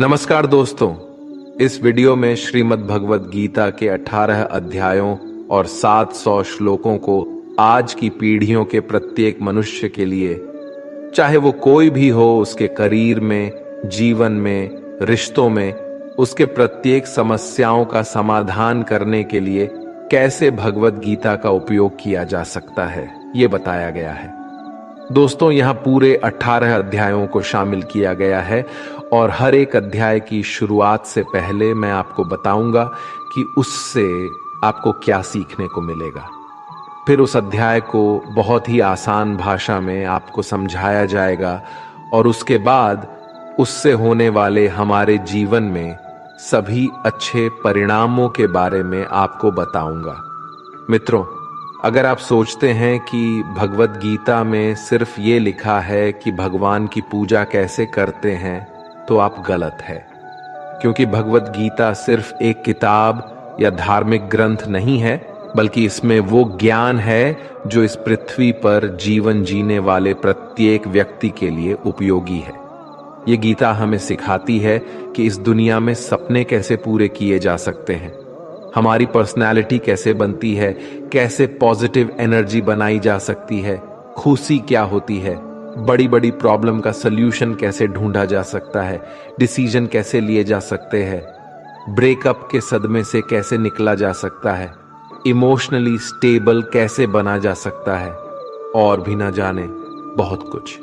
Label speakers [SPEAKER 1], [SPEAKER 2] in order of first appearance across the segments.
[SPEAKER 1] नमस्कार दोस्तों, इस वीडियो में श्रीमद् भगवत गीता के 18 अध्यायों और 700 श्लोकों को आज की पीढ़ियों के प्रत्येक मनुष्य के लिए, चाहे वो कोई भी हो, उसके करियर में, जीवन में, रिश्तों में, उसके प्रत्येक समस्याओं का समाधान करने के लिए कैसे भगवत गीता का उपयोग किया जा सकता है, ये बताया गया है। दोस्तों, यहाँ पूरे 18 अध्यायों को शामिल किया गया है और हर एक अध्याय की शुरुआत से पहले मैं आपको बताऊंगा कि उससे आपको क्या सीखने को मिलेगा। फिर उस अध्याय को बहुत ही आसान भाषा में आपको समझाया जाएगा और उसके बाद उससे होने वाले हमारे जीवन में सभी अच्छे परिणामों के बारे में आपको बताऊंगा। मित्रों, अगर आप सोचते हैं कि भगवत गीता में सिर्फ ये लिखा है कि भगवान की पूजा कैसे करते हैं, तो आप गलत है। क्योंकि भगवत गीता सिर्फ एक किताब या धार्मिक ग्रंथ नहीं है, बल्कि इसमें वो ज्ञान है जो इस पृथ्वी पर जीवन जीने वाले प्रत्येक व्यक्ति के लिए उपयोगी है। ये गीता हमें सिखाती है कि इस दुनिया में सपने कैसे पूरे किए जा सकते हैं, हमारी पर्सनैलिटी कैसे बनती है, कैसे पॉजिटिव एनर्जी बनाई जा सकती है, खुशी क्या होती है, बड़ी बड़ी प्रॉब्लम का सल्यूशन कैसे ढूंढा जा सकता है, डिसीजन कैसे लिए जा सकते हैं, ब्रेकअप के सदमे से कैसे निकला जा सकता है, इमोशनली स्टेबल कैसे बना जा सकता है, और भी ना जाने बहुत कुछ।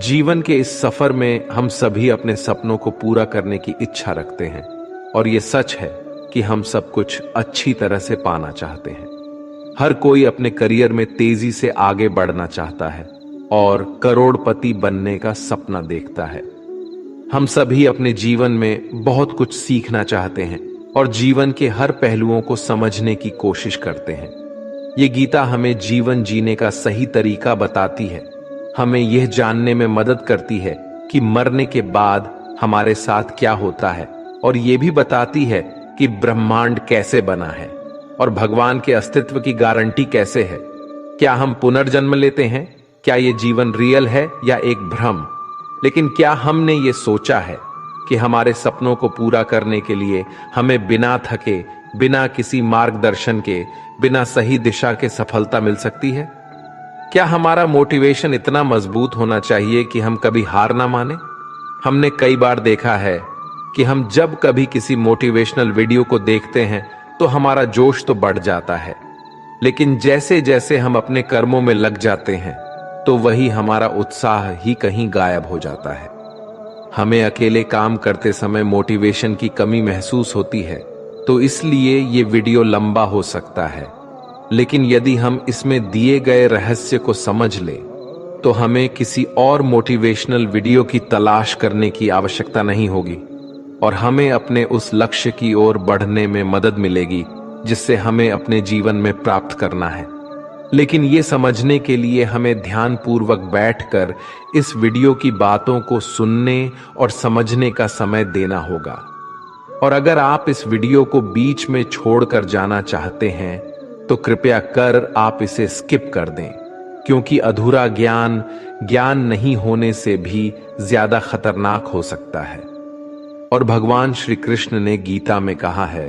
[SPEAKER 1] जीवन के इस सफर में हम सभी अपने सपनों को पूरा करने की इच्छा रखते हैं और ये सच है कि हम सब कुछ अच्छी तरह से पाना चाहते हैं। हर कोई अपने करियर में तेजी से आगे बढ़ना चाहता है और करोड़पति बनने का सपना देखता है। हम सभी अपने जीवन में बहुत कुछ सीखना चाहते हैं और जीवन के हर पहलुओं को समझने की कोशिश करते हैं। ये गीता हमें जीवन जीने का सही तरीका बताती है, हमें यह जानने में मदद करती है कि मरने के बाद हमारे साथ क्या होता है, और ये भी बताती है कि ब्रह्मांड कैसे बना है और भगवान के अस्तित्व की गारंटी कैसे है। क्या हम पुनर्जन्म लेते हैं? क्या ये जीवन रियल है या एक भ्रम? लेकिन क्या हमने ये सोचा है कि हमारे सपनों को पूरा करने के लिए हमें बिना थके, बिना किसी मार्गदर्शन के, बिना सही दिशा के सफलता मिल सकती है? क्या हमारा मोटिवेशन इतना मजबूत होना चाहिए कि हम कभी हार ना माने? हमने कई बार देखा है कि हम जब कभी किसी मोटिवेशनल वीडियो को देखते हैं तो हमारा जोश तो बढ़ जाता है, लेकिन जैसे जैसे हम अपने कर्मों में लग जाते हैं तो वही हमारा उत्साह ही कहीं गायब हो जाता है। हमें अकेले काम करते समय मोटिवेशन की कमी महसूस होती है, तो इसलिए ये वीडियो लंबा हो सकता है, लेकिन यदि हम इसमें दिए गए रहस्य को समझ लें तो हमें किसी और मोटिवेशनल वीडियो की तलाश करने की आवश्यकता नहीं होगी और हमें अपने उस लक्ष्य की ओर बढ़ने में मदद मिलेगी जिससे हमें अपने जीवन में प्राप्त करना है। लेकिन ये समझने के लिए हमें ध्यानपूर्वक बैठकर इस वीडियो की बातों को सुनने और समझने का समय देना होगा। और अगर आप इस वीडियो को बीच में छोड़कर जाना चाहते हैं तो कृपया कर आप इसे स्किप कर दें, क्योंकि अधूरा ज्ञान नहीं होने से भी ज्यादा खतरनाक हो सकता है। और भगवान श्री कृष्ण ने गीता में कहा है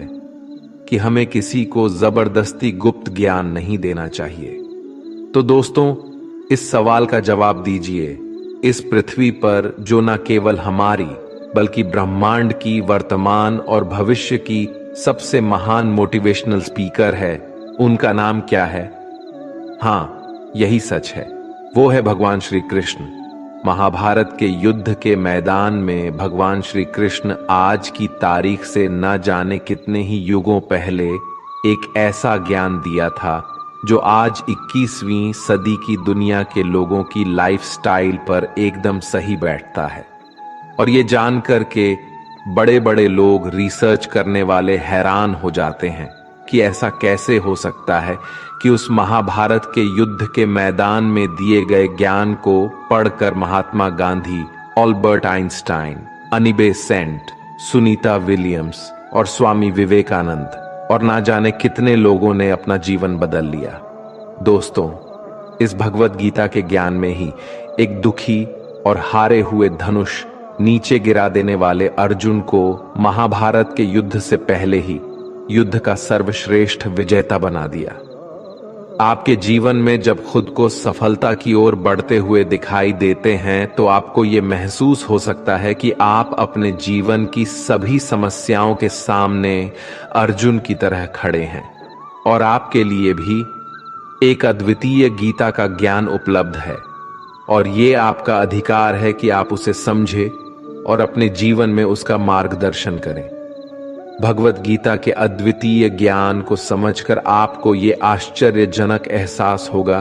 [SPEAKER 1] कि हमें किसी को जबरदस्ती गुप्त ज्ञान नहीं देना चाहिए। तो दोस्तों, इस सवाल का जवाब दीजिए। इस पृथ्वी पर जो न केवल हमारी बल्कि ब्रह्मांड की वर्तमान और भविष्य की सबसे महान मोटिवेशनल स्पीकर है, उनका नाम क्या है? हाँ, यही सच है, वो है भगवान श्री कृष्ण। महाभारत के युद्ध के मैदान में भगवान श्री कृष्ण आज की तारीख से न जाने कितने ही युगों पहले एक ऐसा ज्ञान दिया था जो आज 21वीं सदी की दुनिया के लोगों की लाइफस्टाइल पर एकदम सही बैठता है। और ये जानकर के बड़े बड़े लोग, रिसर्च करने वाले हैरान हो जाते हैं कि ऐसा कैसे हो सकता है कि उस महाभारत के युद्ध के मैदान में दिए गए ज्ञान को पढ़कर महात्मा गांधी, अल्बर्ट आइंस्टाइन, अनी बेसेंट, सुनीता विलियम्स और स्वामी विवेकानंद और ना जाने कितने लोगों ने अपना जीवन बदल लिया। दोस्तों, इस भगवत गीता के ज्ञान में ही एक दुखी और हारे हुए धनुष नीचे गिरा देने वाले अर्जुन को महाभारत के युद्ध से पहले ही युद्ध का सर्वश्रेष्ठ विजेता बना दिया। आपके जीवन में जब खुद को सफलता की ओर बढ़ते हुए दिखाई देते हैं तो आपको ये महसूस हो सकता है कि आप अपने जीवन की सभी समस्याओं के सामने अर्जुन की तरह खड़े हैं और आपके लिए भी एक अद्वितीय गीता का ज्ञान उपलब्ध है और ये आपका अधिकार है कि आप उसे समझें और अपने जीवन में उसका मार्गदर्शन करें। भगवत गीता के अद्वितीय ज्ञान को समझकर आपको ये आश्चर्यजनक एहसास होगा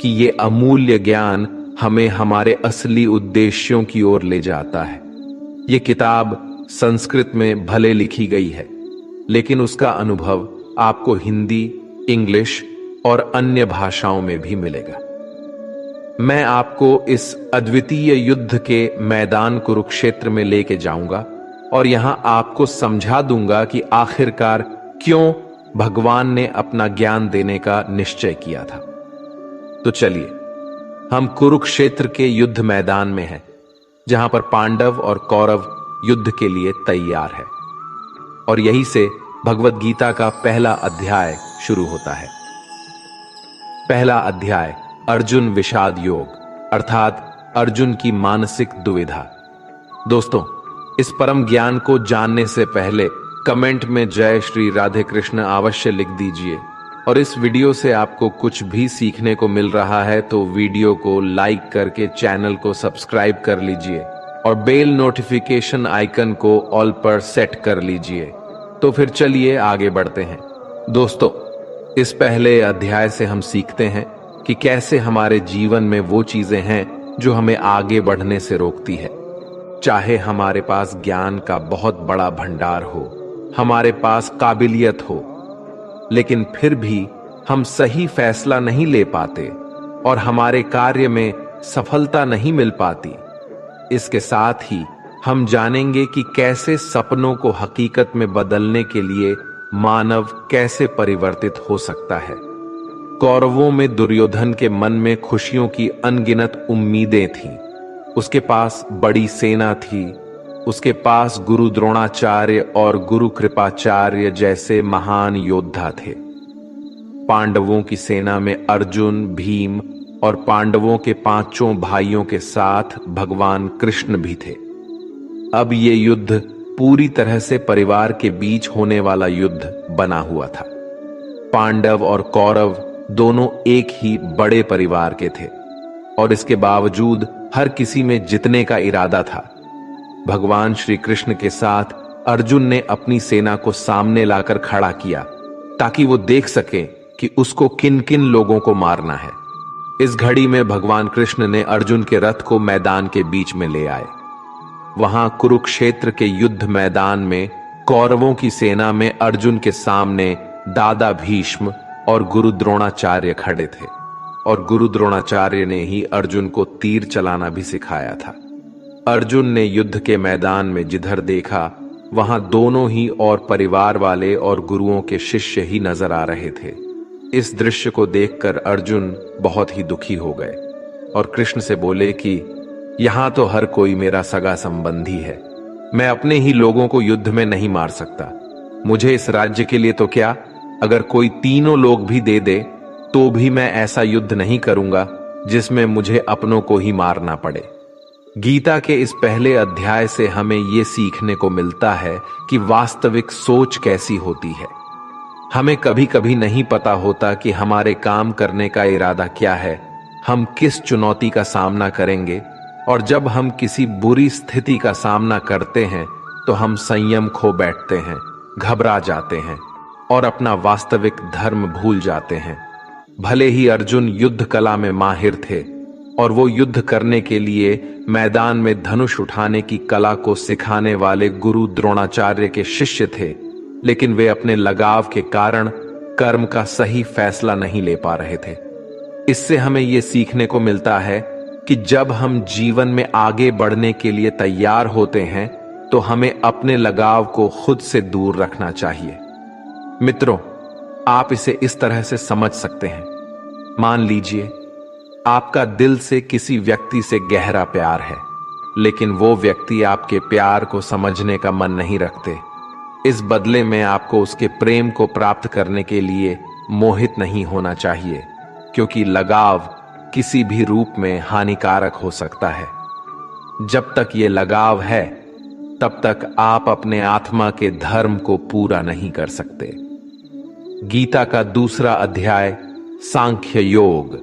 [SPEAKER 1] कि ये अमूल्य ज्ञान हमें हमारे असली उद्देश्यों की ओर ले जाता है। ये किताब संस्कृत में भले लिखी गई है, लेकिन उसका अनुभव आपको हिंदी, इंग्लिश और अन्य भाषाओं में भी मिलेगा। मैं आपको इस अद्वितीय युद्ध के मैदान कुरुक्षेत्र में लेके जाऊंगा और यहां आपको समझा दूंगा कि आखिरकार क्यों भगवान ने अपना ज्ञान देने का निश्चय किया था। तो चलिए, हम कुरुक्षेत्र के युद्ध मैदान में हैं, जहां पर पांडव और कौरव युद्ध के लिए तैयार है और यहीं से भगवत गीता का पहला अध्याय शुरू होता है। पहला अध्याय अर्जुन विषाद योग, अर्थात अर्जुन की मानसिक दुविधा। दोस्तों, इस परम ज्ञान को जानने से पहले कमेंट में जय श्री राधे कृष्ण अवश्य लिख दीजिए और इस वीडियो से आपको कुछ भी सीखने को मिल रहा है तो वीडियो को लाइक करके चैनल को सब्सक्राइब कर लीजिए और बेल नोटिफिकेशन आइकन को ऑल पर सेट कर लीजिए। तो फिर चलिए आगे बढ़ते हैं। दोस्तों, इस पहले अध्याय से हम सीखते हैं कि कैसे हमारे जीवन में वो चीजें हैं जो हमें आगे बढ़ने से रोकती है। चाहे हमारे पास ज्ञान का बहुत बड़ा भंडार हो, हमारे पास काबिलियत हो, लेकिन फिर भी हम सही फैसला नहीं ले पाते और हमारे कार्य में सफलता नहीं मिल पाती। इसके साथ ही हम जानेंगे कि कैसे सपनों को हकीकत में बदलने के लिए मानव कैसे परिवर्तित हो सकता है। कौरवों में दुर्योधन के मन में खुशियों की अनगिनत उम्मीदें थीं। उसके पास बड़ी सेना थी, उसके पास गुरु द्रोणाचार्य और गुरु कृपाचार्य जैसे महान योद्धा थे। पांडवों की सेना में अर्जुन, भीम और पांडवों के पांचों भाइयों के साथ भगवान कृष्ण भी थे। अब ये युद्ध पूरी तरह से परिवार के बीच होने वाला युद्ध बना हुआ था। पांडव और कौरव दोनों एक ही बड़े परिवार के थे और इसके बावजूद हर किसी में जीतने का इरादा था। भगवान श्री कृष्ण के साथ अर्जुन ने अपनी सेना को सामने लाकर खड़ा किया ताकि वो देख सके कि उसको किन किन लोगों को मारना है। इस घड़ी में भगवान कृष्ण ने अर्जुन के रथ को मैदान के बीच में ले आए। वहां कुरुक्षेत्र के युद्ध मैदान में कौरवों की सेना में अर्जुन के सामने दादा भीष्म और गुरु द्रोणाचार्य खड़े थे और गुरु द्रोणाचार्य ने ही अर्जुन को तीर चलाना भी सिखाया था। अर्जुन ने युद्ध के मैदान में जिधर देखा वहां दोनों ही और परिवार वाले और गुरुओं के शिष्य ही नजर आ रहे थे। इस दृश्य को देखकर अर्जुन बहुत ही दुखी हो गए और कृष्ण से बोले कि यहां तो हर कोई मेरा सगा संबंधी है, मैं अपने ही लोगों को युद्ध में नहीं मार सकता। मुझे इस राज्य के लिए तो क्या, अगर कोई तीनों लोग भी दे दे तो भी मैं ऐसा युद्ध नहीं करूंगा जिसमें मुझे अपनों को ही मारना पड़े। गीता के इस पहले अध्याय से हमें यह सीखने को मिलता है कि वास्तविक सोच कैसी होती है। हमें कभी कभी नहीं पता होता कि हमारे काम करने का इरादा क्या है, हम किस चुनौती का सामना करेंगे, और जब हम किसी बुरी स्थिति का सामना करते हैं तो हम संयम खो बैठते हैं, घबरा जाते हैं और अपना वास्तविक धर्म भूल जाते हैं। भले ही अर्जुन युद्ध कला में माहिर थे और वो युद्ध करने के लिए मैदान में धनुष उठाने की कला को सिखाने वाले गुरु द्रोणाचार्य के शिष्य थे, लेकिन वे अपने लगाव के कारण कर्म का सही फैसला नहीं ले पा रहे थे। इससे हमें यह सीखने को मिलता है कि जब हम जीवन में आगे बढ़ने के लिए तैयार होते हैं तो हमें अपने लगाव को खुद से दूर रखना चाहिए। मित्रों, आप इसे इस तरह से समझ सकते हैं। मान लीजिए आपका दिल से किसी व्यक्ति से गहरा प्यार है, लेकिन वो व्यक्ति आपके प्यार को समझने का मन नहीं रखते। इस बदले में आपको उसके प्रेम को प्राप्त करने के लिए मोहित नहीं होना चाहिए, क्योंकि लगाव किसी भी रूप में हानिकारक हो सकता है। जब तक ये लगाव है तब तक आप अपने आत्मा के धर्म को पूरा नहीं कर सकते। गीता का दूसरा अध्याय सांख्य योग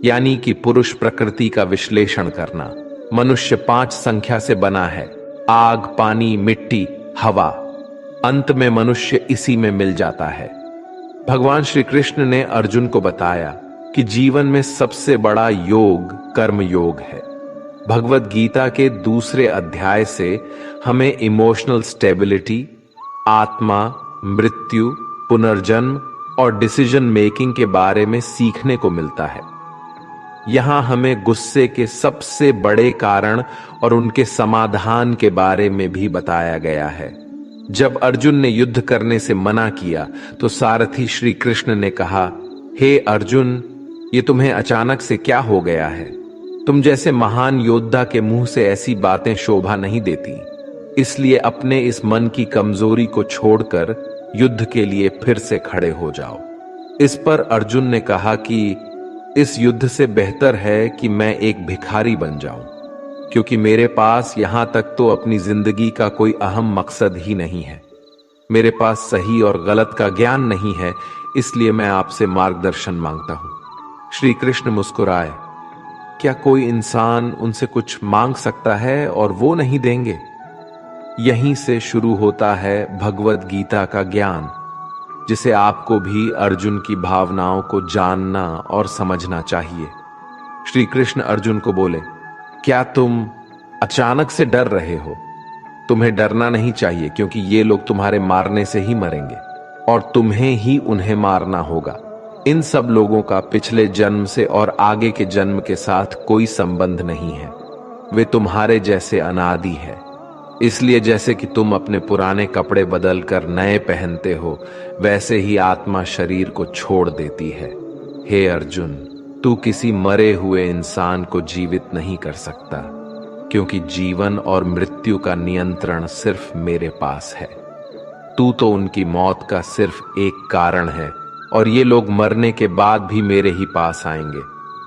[SPEAKER 1] यानी कि पुरुष प्रकृति का विश्लेषण करना। मनुष्य 5 संख्या से बना है: आग, पानी, मिट्टी, हवा। अंत में मनुष्य इसी में मिल जाता है। भगवान श्री कृष्ण ने अर्जुन को बताया कि जीवन में सबसे बड़ा योग कर्म योग है। भगवत गीता के दूसरे अध्याय से हमें इमोशनल स्टेबिलिटी, आत्मा, मृत्यु, पुनर्जन्म और डिसीजन मेकिंग के बारे में सीखने को मिलता है। यहां हमें गुस्से के सबसे बड़े कारण और उनके समाधान के बारे में भी बताया गया है। जब अर्जुन ने युद्ध करने से मना किया तो सारथी श्री कृष्ण ने कहा, हे अर्जुन, ये तुम्हें अचानक से क्या हो गया है? तुम जैसे महान योद्धा के मुंह से ऐसी बातें शोभा नहीं देती। इसलिए अपने इस मन की कमजोरी को छोड़कर युद्ध के लिए फिर से खड़े हो जाओ। इस पर अर्जुन ने कहा कि इस युद्ध से बेहतर है कि मैं एक भिखारी बन जाऊं, क्योंकि मेरे पास यहां तक तो अपनी जिंदगी का कोई अहम मकसद ही नहीं है। मेरे पास सही और गलत का ज्ञान नहीं है, इसलिए मैं आपसे मार्गदर्शन मांगता हूं। श्री कृष्ण मुस्कुराए। क्या कोई इंसान उनसे कुछ मांग सकता है और वो नहीं देंगे? यहीं से शुरू होता है भगवत गीता का ज्ञान, जिसे आपको भी अर्जुन की भावनाओं को जानना और समझना चाहिए। श्री कृष्ण अर्जुन को बोले, क्या तुम अचानक से डर रहे हो? तुम्हें डरना नहीं चाहिए, क्योंकि ये लोग तुम्हारे मारने से ही मरेंगे और तुम्हें ही उन्हें मारना होगा। इन सब लोगों का पिछले जन्म से और आगे के जन्म के साथ कोई संबंध नहीं है। वे तुम्हारे जैसे अनादि है। इसलिए जैसे कि तुम अपने पुराने कपड़े बदलकर नए पहनते हो, वैसे ही आत्मा शरीर को छोड़ देती है। हे अर्जुन, तू किसी मरे हुए इंसान को जीवित नहीं कर सकता, क्योंकि जीवन और मृत्यु का नियंत्रण सिर्फ मेरे पास है। तू तो उनकी मौत का सिर्फ एक कारण है, और ये लोग मरने के बाद भी मेरे ही पास आएंगे,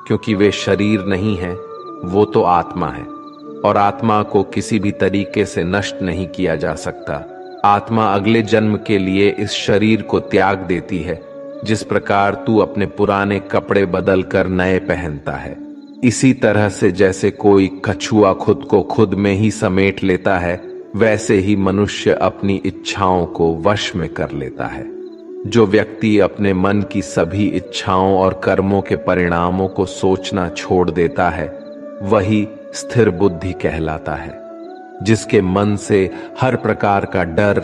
[SPEAKER 1] क्योंकि वे शरीर नहीं है, वो तो आत्मा है, और आत्मा को किसी भी तरीके से नष्ट नहीं किया जा सकता। आत्मा अगले जन्म के लिए इस शरीर को त्याग देती है, जिस प्रकार तू अपने पुराने कपड़े बदलकर नए पहनता है। इसी तरह से जैसे कोई कछुआ खुद को खुद में ही समेट लेता है, वैसे ही मनुष्य अपनी इच्छाओं को वश में कर लेता है। जो व्यक्ति अपने मन की सभी इच्छाओं और कर्मों के परिणामों को सोचना छोड़ देता है, वही स्थिर बुद्धि कहलाता है। जिसके मन से हर प्रकार का डर,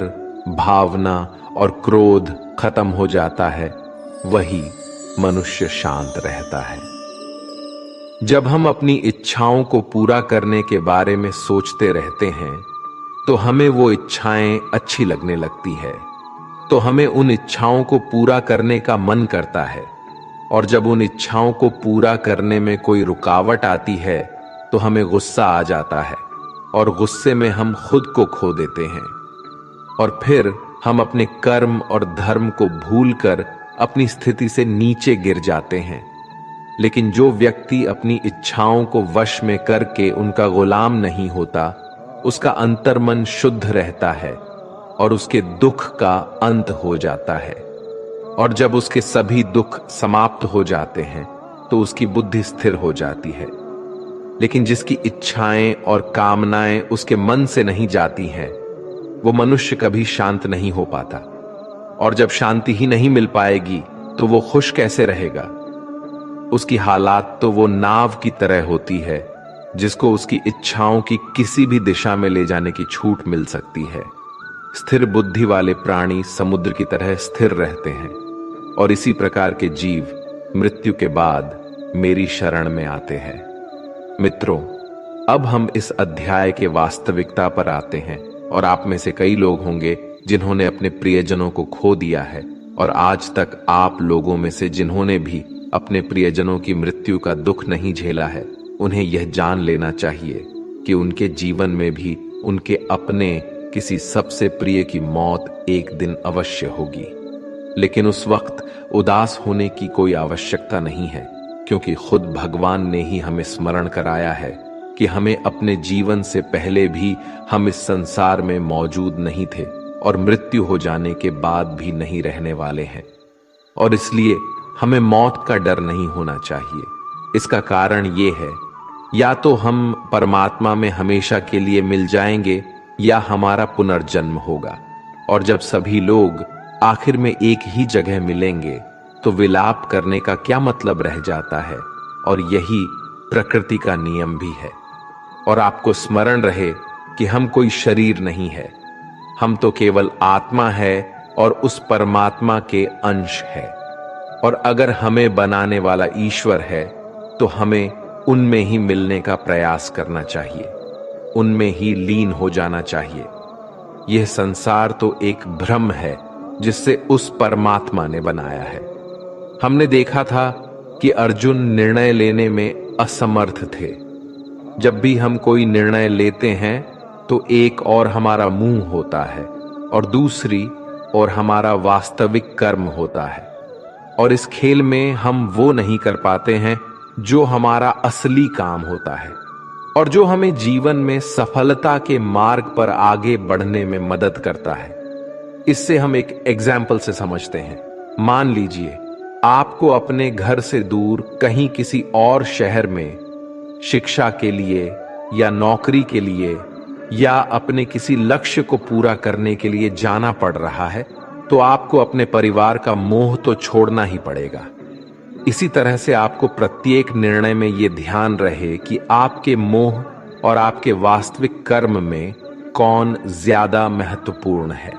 [SPEAKER 1] भावना और क्रोध खत्म हो जाता है, वही मनुष्य शांत रहता है। जब हम अपनी इच्छाओं को पूरा करने के बारे में सोचते रहते हैं, तो हमें वो इच्छाएं अच्छी लगने लगती है, तो हमें उन इच्छाओं को पूरा करने का मन करता है। और जब उन इच्छाओं को पूरा करने में कोई रुकावट आती है, तो हमें गुस्सा आ जाता है, और गुस्से में हम खुद को खो देते हैं, और फिर हम अपने कर्म और धर्म को भूलकर अपनी स्थिति से नीचे गिर जाते हैं। लेकिन जो व्यक्ति अपनी इच्छाओं को वश में करके उनका गुलाम नहीं होता, उसका अंतर्मन शुद्ध रहता है और उसके दुख का अंत हो जाता है। और जब उसके सभी दुख समाप्त हो जाते हैं, तो उसकी बुद्धि स्थिर हो जाती है। लेकिन जिसकी इच्छाएं और कामनाएं उसके मन से नहीं जाती हैं, वो मनुष्य कभी शांत नहीं हो पाता। और जब शांति ही नहीं मिल पाएगी, तो वो खुश कैसे रहेगा? उसकी हालात तो वो नाव की तरह होती है, जिसको उसकी इच्छाओं की किसी भी दिशा में ले जाने की छूट मिल सकती है। स्थिर बुद्धि वाले प्राणी समुद्र की तरह स्थिर रहते हैं, और इसी प्रकार के जीव मृत्यु के बाद मेरी शरण में आते हैं। मित्रों, अब हम इस अध्याय के वास्तविकता पर आते हैं, और आप में से कई लोग होंगे जिन्होंने अपने प्रियजनों को खो दिया है, और आज तक आप लोगों में से जिन्होंने भी अपने प्रियजनों की मृत्यु का दुख नहीं झेला है, उन्हें यह जान लेना चाहिए कि उनके जीवन में भी उनके अपने किसी सबसे प्रिय की मौत एक दिन अवश्य होगी। लेकिन उस वक्त उदास होने की कोई आवश्यकता नहीं है, क्योंकि खुद भगवान ने ही हमें स्मरण कराया है कि हमें अपने जीवन से पहले भी हम इस संसार में मौजूद नहीं थे और मृत्यु हो जाने के बाद भी नहीं रहने वाले हैं। और इसलिए हमें मौत का डर नहीं होना चाहिए। इसका कारण ये है, या तो हम परमात्मा में हमेशा के लिए मिल जाएंगे या हमारा पुनर्जन्म होगा। और जब सभी लोग आखिर में एक ही जगह मिलेंगे तो विलाप करने का क्या मतलब रह जाता है। और यही प्रकृति का नियम भी है। और आपको स्मरण रहे कि हम कोई शरीर नहीं है, हम तो केवल आत्मा है और उस परमात्मा के अंश है। और अगर हमें बनाने वाला ईश्वर है तो हमें उनमें ही मिलने का प्रयास करना चाहिए, उनमें ही लीन हो जाना चाहिए। यह संसार तो एक भ्रम है जिससे उस परमात्मा ने बनाया है। हमने देखा था कि अर्जुन निर्णय लेने में असमर्थ थे। जब भी हम कोई निर्णय लेते हैं तो एक और हमारा मुंह होता है और दूसरी और हमारा वास्तविक कर्म होता है। और इस खेल में हम वो नहीं कर पाते हैं जो हमारा असली काम होता है और जो हमें जीवन में सफलता के मार्ग पर आगे बढ़ने में मदद करता है। इससे हम एक एग्जाम्पल से समझते हैं। मान लीजिए आपको अपने घर से दूर कहीं किसी और शहर में शिक्षा के लिए या नौकरी के लिए या अपने किसी लक्ष्य को पूरा करने के लिए जाना पड़ रहा है, तो आपको अपने परिवार का मोह तो छोड़ना ही पड़ेगा। इसी तरह से आपको प्रत्येक निर्णय में यह ध्यान रहे कि आपके मोह और आपके वास्तविक कर्म में कौन ज्यादा महत्वपूर्ण है।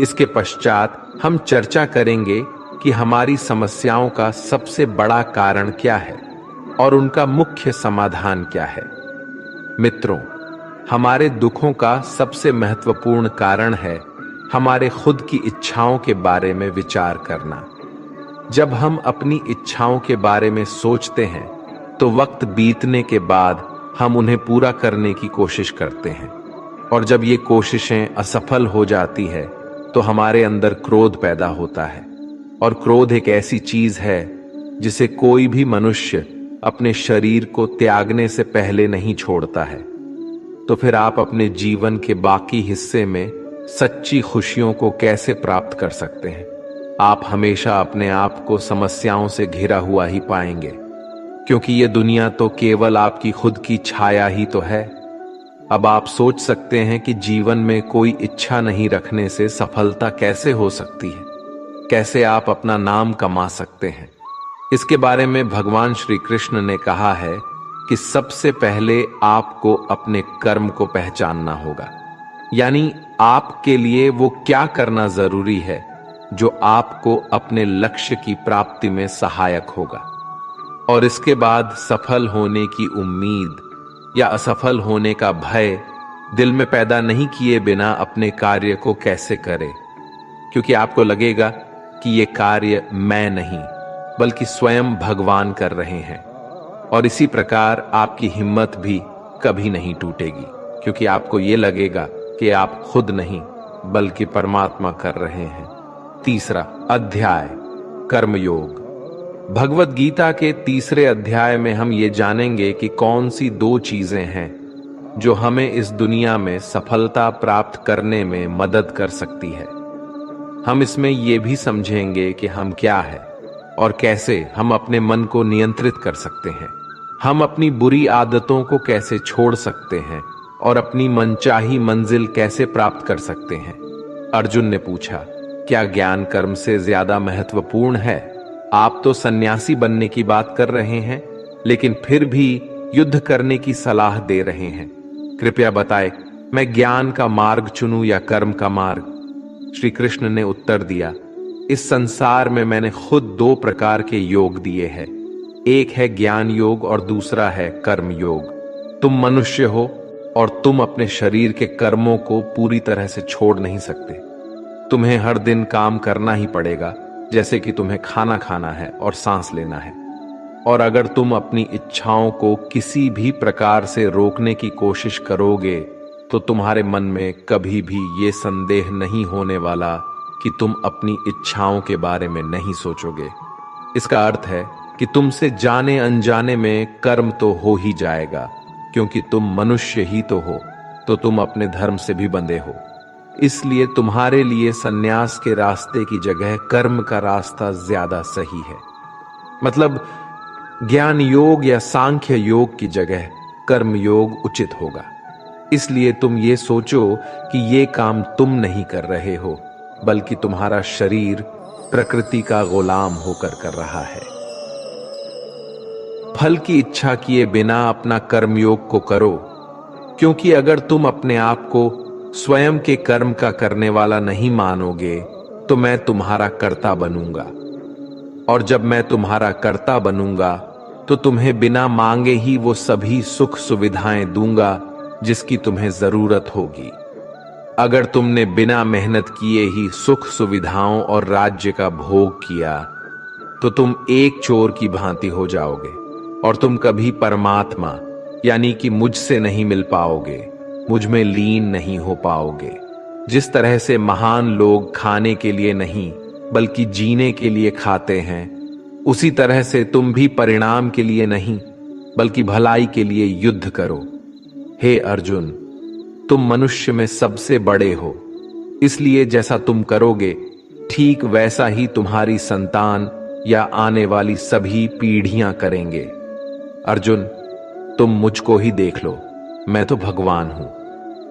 [SPEAKER 1] इसके पश्चात हम चर्चा करेंगे कि हमारी समस्याओं का सबसे बड़ा कारण क्या है और उनका मुख्य समाधान क्या है। मित्रों, हमारे दुखों का सबसे महत्वपूर्ण कारण है हमारे खुद की इच्छाओं के बारे में विचार करना। जब हम अपनी इच्छाओं के बारे में सोचते हैं तो वक्त बीतने के बाद हम उन्हें पूरा करने की कोशिश करते हैं, और जब ये कोशिशें असफल हो जाती है तो हमारे अंदर क्रोध पैदा होता है। और क्रोध एक ऐसी चीज है जिसे कोई भी मनुष्य अपने शरीर को त्यागने से पहले नहीं छोड़ता है। तो फिर आप अपने जीवन के बाकी हिस्से में सच्ची खुशियों को कैसे प्राप्त कर सकते हैं? आप हमेशा अपने आप को समस्याओं से घिरा हुआ ही पाएंगे, क्योंकि ये दुनिया तो केवल आपकी खुद की छाया ही तो है। अब आप सोच सकते हैं कि जीवन में कोई इच्छा नहीं रखने से सफलता कैसे हो सकती है, कैसे आप अपना नाम कमा सकते हैं। इसके बारे में भगवान श्री कृष्ण ने कहा है कि सबसे पहले आपको अपने कर्म को पहचानना होगा, यानी आपके लिए वो क्या करना जरूरी है जो आपको अपने लक्ष्य की प्राप्ति में सहायक होगा। और इसके बाद सफल होने की उम्मीद या असफल होने का भय दिल में पैदा नहीं किए बिना अपने कार्य को कैसे करें, क्योंकि आपको लगेगा कि ये कार्य मैं नहीं बल्कि स्वयं भगवान कर रहे हैं। और इसी प्रकार आपकी हिम्मत भी कभी नहीं टूटेगी, क्योंकि आपको ये लगेगा कि आप खुद नहीं बल्कि परमात्मा कर रहे हैं। तीसरा अध्याय, कर्मयोग। भगवत गीता के तीसरे अध्याय में हम ये जानेंगे कि कौन सी दो चीजें हैं जो हमें इस दुनिया में सफलता प्राप्त करने में मदद कर सकती है। हम इसमें यह भी समझेंगे कि हम क्या है और कैसे हम अपने मन को नियंत्रित कर सकते हैं, हम अपनी बुरी आदतों को कैसे छोड़ सकते हैं और अपनी मनचाही मंजिल कैसे प्राप्त कर सकते हैं। अर्जुन ने पूछा, क्या ज्ञान कर्म से ज्यादा महत्वपूर्ण है? आप तो सन्यासी बनने की बात कर रहे हैं, लेकिन फिर भी युद्ध करने की सलाह दे रहे हैं। कृपया बताएं, मैं ज्ञान का मार्ग चुनूं या कर्म का मार्ग? श्री कृष्ण ने उत्तर दिया, इस संसार में मैंने खुद दो प्रकार के योग दिए हैं, एक है ज्ञान योग और दूसरा है कर्म योग। तुम मनुष्य हो और तुम अपने शरीर के कर्मों को पूरी तरह से छोड़ नहीं सकते। तुम्हें हर दिन काम करना ही पड़ेगा, जैसे कि तुम्हें खाना खाना है और सांस लेना है। और अगर तुम अपनी इच्छाओं को किसी भी प्रकार से रोकने की कोशिश करोगे तो तुम्हारे मन में कभी भी ये संदेह नहीं होने वाला कि तुम अपनी इच्छाओं के बारे में नहीं सोचोगे। इसका अर्थ है कि तुमसे जाने अनजाने में कर्म तो हो ही जाएगा, क्योंकि तुम मनुष्य ही तो हो, तो तुम अपने धर्म से भी बंधे हो। इसलिए तुम्हारे लिए सन्यास के रास्ते की जगह कर्म का रास्ता ज्यादा सही है। मतलब ज्ञान योग या सांख्य योग की जगह कर्म योग उचित होगा। इसलिए तुम ये सोचो कि ये काम तुम नहीं कर रहे हो, बल्कि तुम्हारा शरीर प्रकृति का गुलाम होकर कर रहा है। फल की इच्छा किए बिना अपना कर्मयोग को करो, क्योंकि अगर तुम अपने आप को स्वयं के कर्म का करने वाला नहीं मानोगे तो मैं तुम्हारा कर्ता बनूंगा, और जब मैं तुम्हारा कर्ता बनूंगा तो तुम्हें बिना मांगे ही वो सभी सुख सुविधाएं दूंगा जिसकी तुम्हें जरूरत होगी। अगर तुमने बिना मेहनत किए ही सुख सुविधाओं और राज्य का भोग किया तो तुम एक चोर की भांति हो जाओगे और तुम कभी परमात्मा यानी कि मुझसे नहीं मिल पाओगे, मुझ में लीन नहीं हो पाओगे। जिस तरह से महान लोग खाने के लिए नहीं बल्कि जीने के लिए खाते हैं, उसी तरह से तुम भी परिणाम के लिए नहीं बल्कि भलाई के लिए युद्ध करो। हे अर्जुन, तुम मनुष्य में सबसे बड़े हो, इसलिए जैसा तुम करोगे ठीक वैसा ही तुम्हारी संतान या आने वाली सभी पीढ़ियां करेंगे। अर्जुन, तुम मुझको ही देख लो, मैं तो भगवान हूं।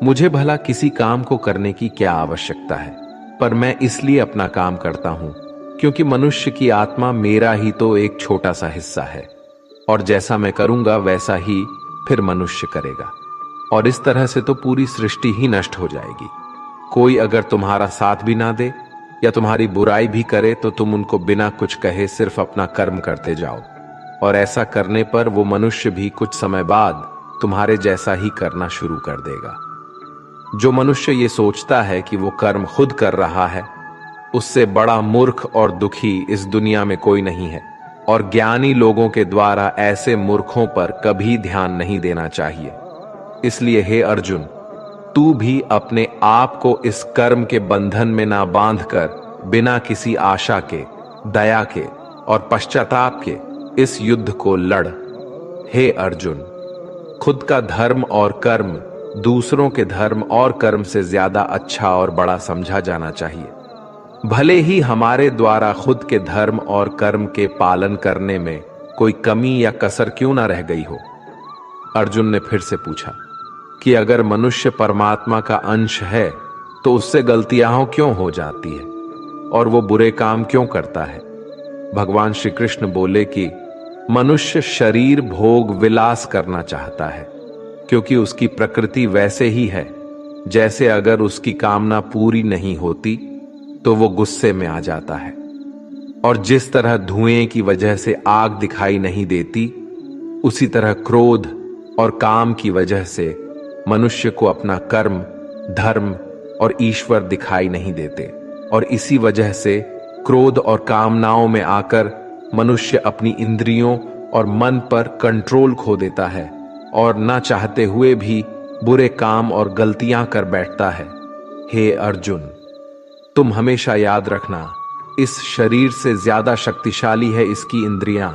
[SPEAKER 1] मुझे भला किसी काम को करने की क्या आवश्यकता है, पर मैं इसलिए अपना काम करता हूं क्योंकि मनुष्य की आत्मा मेरा ही तो एक छोटा सा हिस्सा है, और जैसा मैं करूंगा वैसा ही फिर मनुष्य करेगा, और इस तरह से तो पूरी सृष्टि ही नष्ट हो जाएगी। कोई अगर तुम्हारा साथ भी ना दे या तुम्हारी बुराई भी करे तो तुम उनको बिना कुछ कहे सिर्फ अपना कर्म करते जाओ, और ऐसा करने पर वो मनुष्य भी कुछ समय बाद तुम्हारे जैसा ही करना शुरू कर देगा। जो मनुष्य ये सोचता है कि वो कर्म खुद कर रहा है, उससे बड़ा मूर्ख और दुखी इस दुनिया में कोई नहीं है, और ज्ञानी लोगों के द्वारा ऐसे मूर्खों पर कभी ध्यान नहीं देना चाहिए। इसलिए हे अर्जुन, तू भी अपने आप को इस कर्म के बंधन में ना बांधकर बिना किसी आशा के, दया के और पश्चाताप के इस युद्ध को लड़। हे अर्जुन, खुद का धर्म और कर्म दूसरों के धर्म और कर्म से ज्यादा अच्छा और बड़ा समझा जाना चाहिए, भले ही हमारे द्वारा खुद के धर्म और कर्म के पालन करने में कोई कमी या कसर क्यों ना रह गई हो। अर्जुन ने फिर से पूछा कि अगर मनुष्य परमात्मा का अंश है तो उससे गलतियां क्यों हो जाती है और वो बुरे काम क्यों करता है। भगवान श्री कृष्ण बोले कि मनुष्य शरीर भोग विलास करना चाहता है, क्योंकि उसकी प्रकृति वैसे ही है जैसे अगर उसकी कामना पूरी नहीं होती तो वो गुस्से में आ जाता है, और जिस तरह धुएं की वजह से आग दिखाई नहीं देती, उसी तरह क्रोध और काम की वजह से मनुष्य को अपना कर्म, धर्म और ईश्वर दिखाई नहीं देते, और इसी वजह से क्रोध और कामनाओं में आकर मनुष्य अपनी इंद्रियों और मन पर कंट्रोल खो देता है और ना चाहते हुए भी बुरे काम और गलतियां कर बैठता है। हे अर्जुन, तुम हमेशा याद रखना, इस शरीर से ज्यादा शक्तिशाली है इसकी इंद्रियां,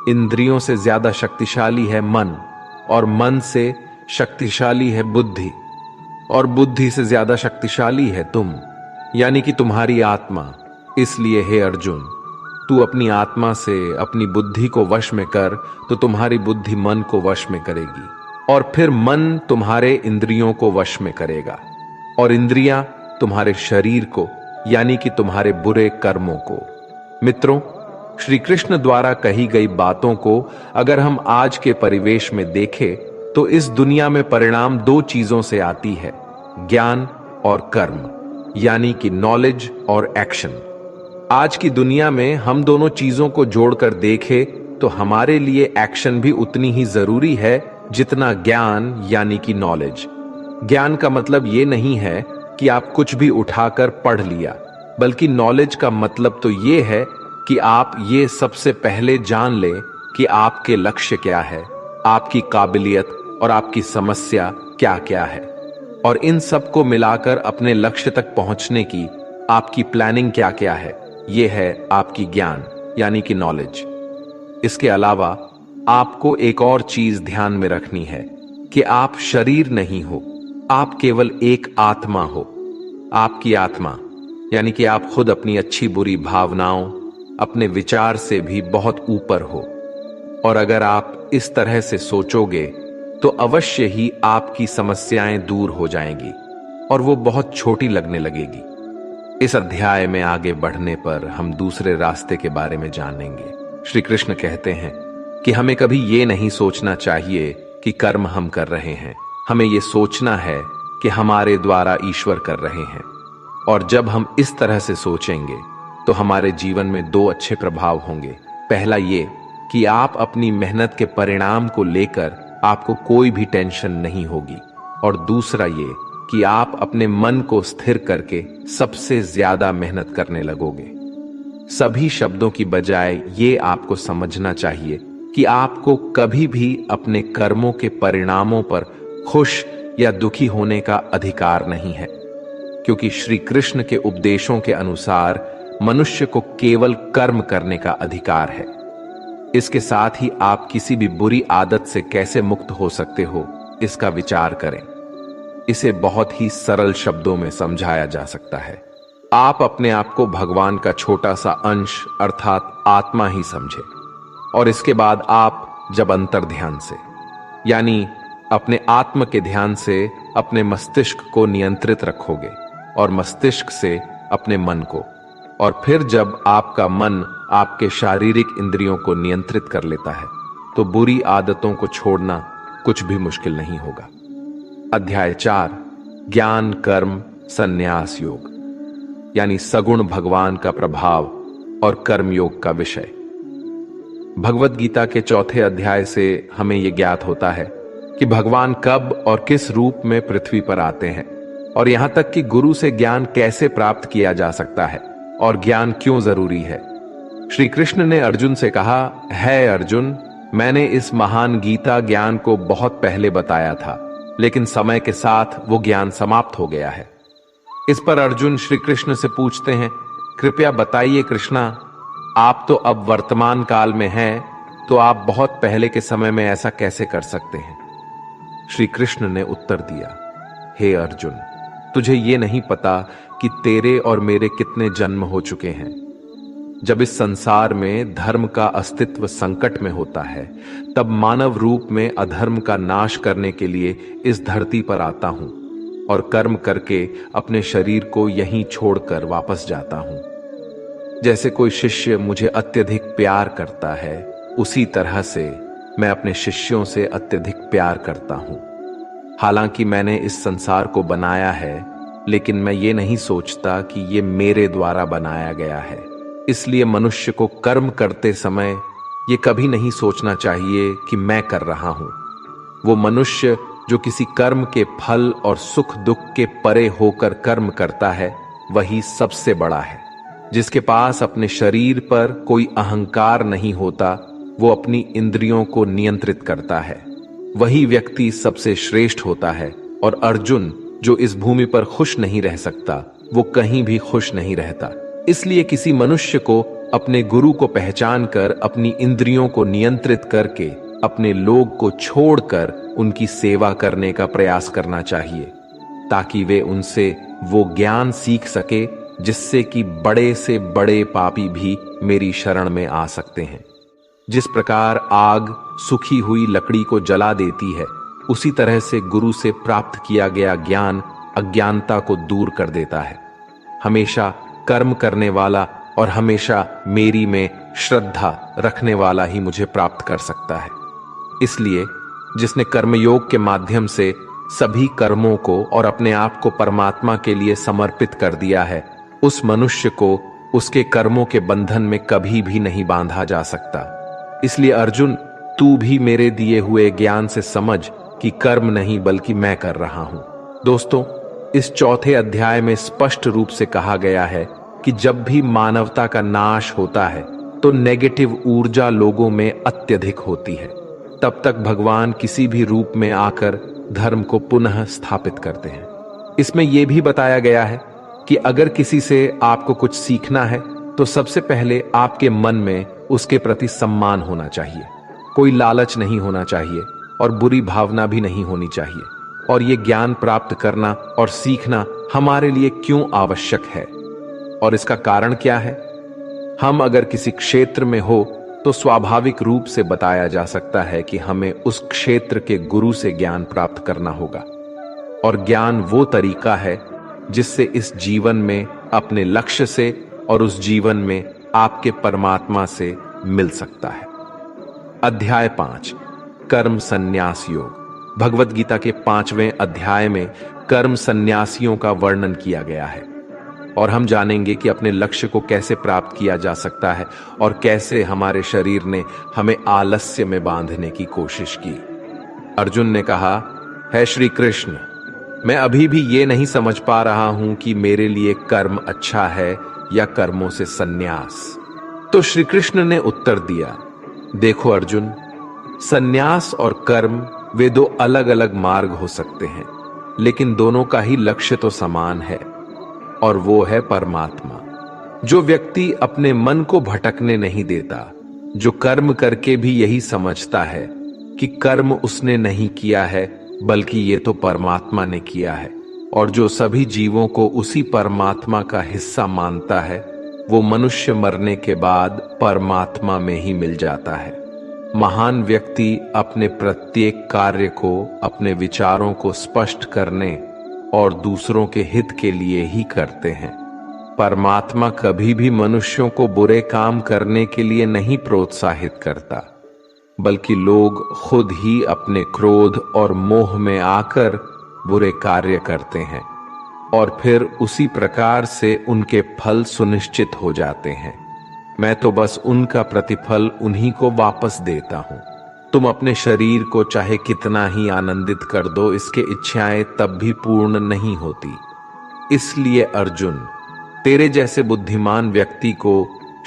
[SPEAKER 1] इंद्रियों से ज्यादा शक्तिशाली है मन, और मन से शक्तिशाली है बुद्धि, और बुद्धि से ज्यादा शक्तिशाली है तुम, यानी कि तुम्हारी आत्मा। इसलिए हे अर्जुन, तू अपनी आत्मा से अपनी बुद्धि को वश में कर तो तुम्हारी बुद्धि मन को वश में करेगी, और फिर मन तुम्हारे इंद्रियों को वश में करेगा, और इंद्रियां तुम्हारे शरीर को, यानी कि तुम्हारे बुरे कर्मों को। मित्रों, श्री कृष्ण द्वारा कही गई बातों को अगर हम आज के परिवेश में देखें तो इस दुनिया में परिणाम दो चीजों से आती है, ज्ञान और कर्म, यानी कि नॉलेज और एक्शन। आज की दुनिया में हम दोनों चीजों को जोड़कर देखें तो हमारे लिए एक्शन भी उतनी ही जरूरी है जितना ज्ञान यानी कि नॉलेज। ज्ञान का मतलब ये नहीं है कि आप कुछ भी उठाकर पढ़ लिया, बल्कि नॉलेज का मतलब तो ये है कि आप ये सबसे पहले जान लें कि आपके लक्ष्य क्या है, आपकी काबिलियत और आपकी समस्या क्या क्या है, और इन सब को मिलाकर अपने लक्ष्य तक पहुंचने की आपकी प्लानिंग क्या क्या है। यह है आपकी ज्ञान यानी कि नॉलेज। इसके अलावा आपको एक और चीज ध्यान में रखनी है कि आप शरीर नहीं हो, आप केवल एक आत्मा हो। आपकी आत्मा यानी कि आप खुद अपनी अच्छी बुरी भावनाओं, अपने विचार से भी बहुत ऊपर हो। और अगर आप इस तरह से सोचोगे तो अवश्य ही आपकी समस्याएं दूर हो जाएंगी और वो बहुत छोटी लगने लगेगी। इस अध्याय में आगे बढ़ने पर हम दूसरे रास्ते के बारे में जानेंगे। श्री कृष्ण कहते हैं कि हमें कभी ये नहीं सोचना चाहिए कि कर्म हम कर रहे हैं, हमें ये सोचना है कि हमारे द्वारा ईश्वर कर रहे हैं। और जब हम इस तरह से सोचेंगे तो हमारे जीवन में दो अच्छे प्रभाव होंगे। पहला ये कि आप अपनी मेहनत के परिणाम को लेकर आपको कोई भी टेंशन नहीं होगी, और दूसरा ये कि आप अपने मन को स्थिर करके सबसे ज्यादा मेहनत करने लगोगे। सभी शब्दों की बजाय ये आपको समझना चाहिए कि आपको कभी भी अपने कर्मों के परिणामों पर खुश या दुखी होने का अधिकार नहीं है, क्योंकि श्री कृष्ण के उपदेशों के अनुसार मनुष्य को केवल कर्म करने का अधिकार है। इसके साथ ही आप किसी भी बुरी आदत से कैसे मुक्त हो सकते हो, इसका विचार करें। इसे बहुत ही सरल शब्दों में समझाया जा सकता है। आप अपने आप को भगवान का छोटा सा अंश अर्थात आत्मा ही समझे, और इसके बाद आप जब अंतर ध्यान से यानी अपने आत्म के ध्यान से अपने मस्तिष्क को नियंत्रित रखोगे और मस्तिष्क से अपने मन को, और फिर जब आपका मन आपके शारीरिक इंद्रियों को नियंत्रित कर लेता है तो बुरी आदतों को छोड़ना कुछ भी मुश्किल नहीं होगा। अध्याय 4 ज्ञान कर्म संन्यास योग यानी सगुण भगवान का प्रभाव और कर्म योग का विषय। भगवत गीता के 4थे अध्याय से हमें यह ज्ञात होता है कि भगवान कब और किस रूप में पृथ्वी पर आते हैं, और यहां तक कि गुरु से ज्ञान कैसे प्राप्त किया जा सकता है और ज्ञान क्यों जरूरी है। श्री कृष्ण ने अर्जुन से कहा, है अर्जुन, मैंने इस महान गीता ज्ञान को बहुत पहले बताया था, लेकिन समय के साथ वो ज्ञान समाप्त हो गया है। इस पर अर्जुन श्री कृष्ण से पूछते हैं, कृपया बताइए कृष्णा, आप तो अब वर्तमान काल में हैं, तो आप बहुत पहले के समय में ऐसा कैसे कर सकते हैं। श्री कृष्ण ने उत्तर दिया, हे अर्जुन, तुझे ये नहीं पता कि तेरे और मेरे कितने जन्म हो चुके हैं। जब इस संसार में धर्म का अस्तित्व संकट में होता है, तब मानव रूप में अधर्म का नाश करने के लिए इस धरती पर आता हूं और कर्म करके अपने शरीर को यहीं छोड़कर वापस जाता हूं। जैसे कोई शिष्य मुझे अत्यधिक प्यार करता है, उसी तरह से मैं अपने शिष्यों से अत्यधिक प्यार करता हूं। हालांकि मैंने इस संसार को बनाया है, लेकिन मैं ये नहीं सोचता कि ये मेरे द्वारा बनाया गया है। इसलिए मनुष्य को कर्म करते समय ये कभी नहीं सोचना चाहिए कि मैं कर रहा हूं। वो मनुष्य जो किसी कर्म के फल और सुख दुख के परे होकर कर्म करता है, वही सबसे बड़ा है। जिसके पास अपने शरीर पर कोई अहंकार नहीं होता, वो अपनी इंद्रियों को नियंत्रित करता है, वही व्यक्ति सबसे श्रेष्ठ होता है। और अर्जुन जो इस भूमि पर खुश नहीं रह सकता, वो कहीं भी खुश नहीं रहता। इसलिए किसी मनुष्य को अपने गुरु को पहचान कर अपनी इंद्रियों को नियंत्रित करके अपने लोग को छोड़कर उनकी सेवा करने का प्रयास करना चाहिए, ताकि वे उनसे वो ज्ञान सीख सके जिससे कि बड़े से बड़े पापी भी मेरी शरण में आ सकते हैं। जिस प्रकार आग सूखी हुई लकड़ी को जला देती है, उसी तरह से गुरु से प्राप्त किया गया ज्ञान अज्ञानता को दूर कर देता है। हमेशा कर्म करने वाला और हमेशा मेरी में श्रद्धा रखने वाला ही मुझे प्राप्त कर सकता है। इसलिए जिसने कर्मयोग के माध्यम से सभी कर्मों को और अपने आप को परमात्मा के लिए समर्पित कर दिया है, उस मनुष्य को उसके कर्मों के बंधन में कभी भी नहीं बांधा जा सकता। इसलिए अर्जुन, तू भी मेरे दिए हुए ज्ञान से समझ कि कर्म नहीं बल्कि मैं कर रहा हूं। दोस्तों, इस 4थे अध्याय में स्पष्ट रूप से कहा गया है कि जब भी मानवता का नाश होता है तो तो नेगेटिव ऊर्जा लोगों में अत्यधिक होती है। तब तक भगवान किसी भी रूप में आकर धर्म को पुनः स्थापित करते हैं। इसमें यह भी बताया गया है कि अगर किसी से आपको कुछ सीखना है तो सबसे पहले आपके मन में उसके प्रति सम्मान होना चाहिए, कोई लालच नहीं होना चाहिए और बुरी भावना भी नहीं होनी चाहिए। और ये ज्ञान प्राप्त करना और सीखना हमारे लिए क्यों आवश्यक है और इसका कारण क्या है? हम अगर किसी क्षेत्र में हो तो स्वाभाविक रूप से बताया जा सकता है कि हमें उस क्षेत्र के गुरु से ज्ञान प्राप्त करना होगा। और ज्ञान वो तरीका है जिससे इस जीवन में अपने लक्ष्य से और उस जीवन में आपके परमात्मा से मिल सकता है। अध्याय 5, कर्म संन्यास योग। भगवत गीता के 5वें अध्याय में कर्म संन्यासियों का वर्णन किया गया है और हम जानेंगे कि अपने लक्ष्य को कैसे प्राप्त किया जा सकता है और कैसे हमारे शरीर ने हमें आलस्य में बांधने की कोशिश की। अर्जुन ने कहा, है श्री कृष्ण, मैं अभी भी ये नहीं समझ पा रहा हूं कि मेरे लिए कर्म अच्छा है या कर्मों से संन्यास। तो श्री कृष्ण ने उत्तर दिया, देखो अर्जुन, संन्यास और कर्म वे दो अलग अलग मार्ग हो सकते हैं, लेकिन दोनों का ही लक्ष्य तो समान है और वो है परमात्मा। जो व्यक्ति अपने मन को भटकने नहीं देता, जो कर्म करके भी यही समझता है कि कर्म उसने नहीं किया है बल्कि ये तो परमात्मा ने किया है, और जो सभी जीवों को उसी परमात्मा का हिस्सा मानता है, वो मनुष्य मरने के बाद परमात्मा में ही मिल जाता है। महान व्यक्ति अपने प्रत्येक कार्य को, अपने विचारों को स्पष्ट करने और दूसरों के हित के लिए ही करते हैं। परमात्मा कभी भी मनुष्यों को बुरे काम करने के लिए नहीं प्रोत्साहित करता, बल्कि लोग खुद ही अपने क्रोध और मोह में आकर बुरे कार्य करते हैं और फिर उसी प्रकार से उनके फल सुनिश्चित हो जाते हैं। मैं तो बस उनका प्रतिफल उन्हीं को वापस देता हूं। तुम अपने शरीर को चाहे कितना ही आनंदित कर दो, इसके इच्छाएं तब भी पूर्ण नहीं होती। इसलिए अर्जुन, तेरे जैसे बुद्धिमान व्यक्ति को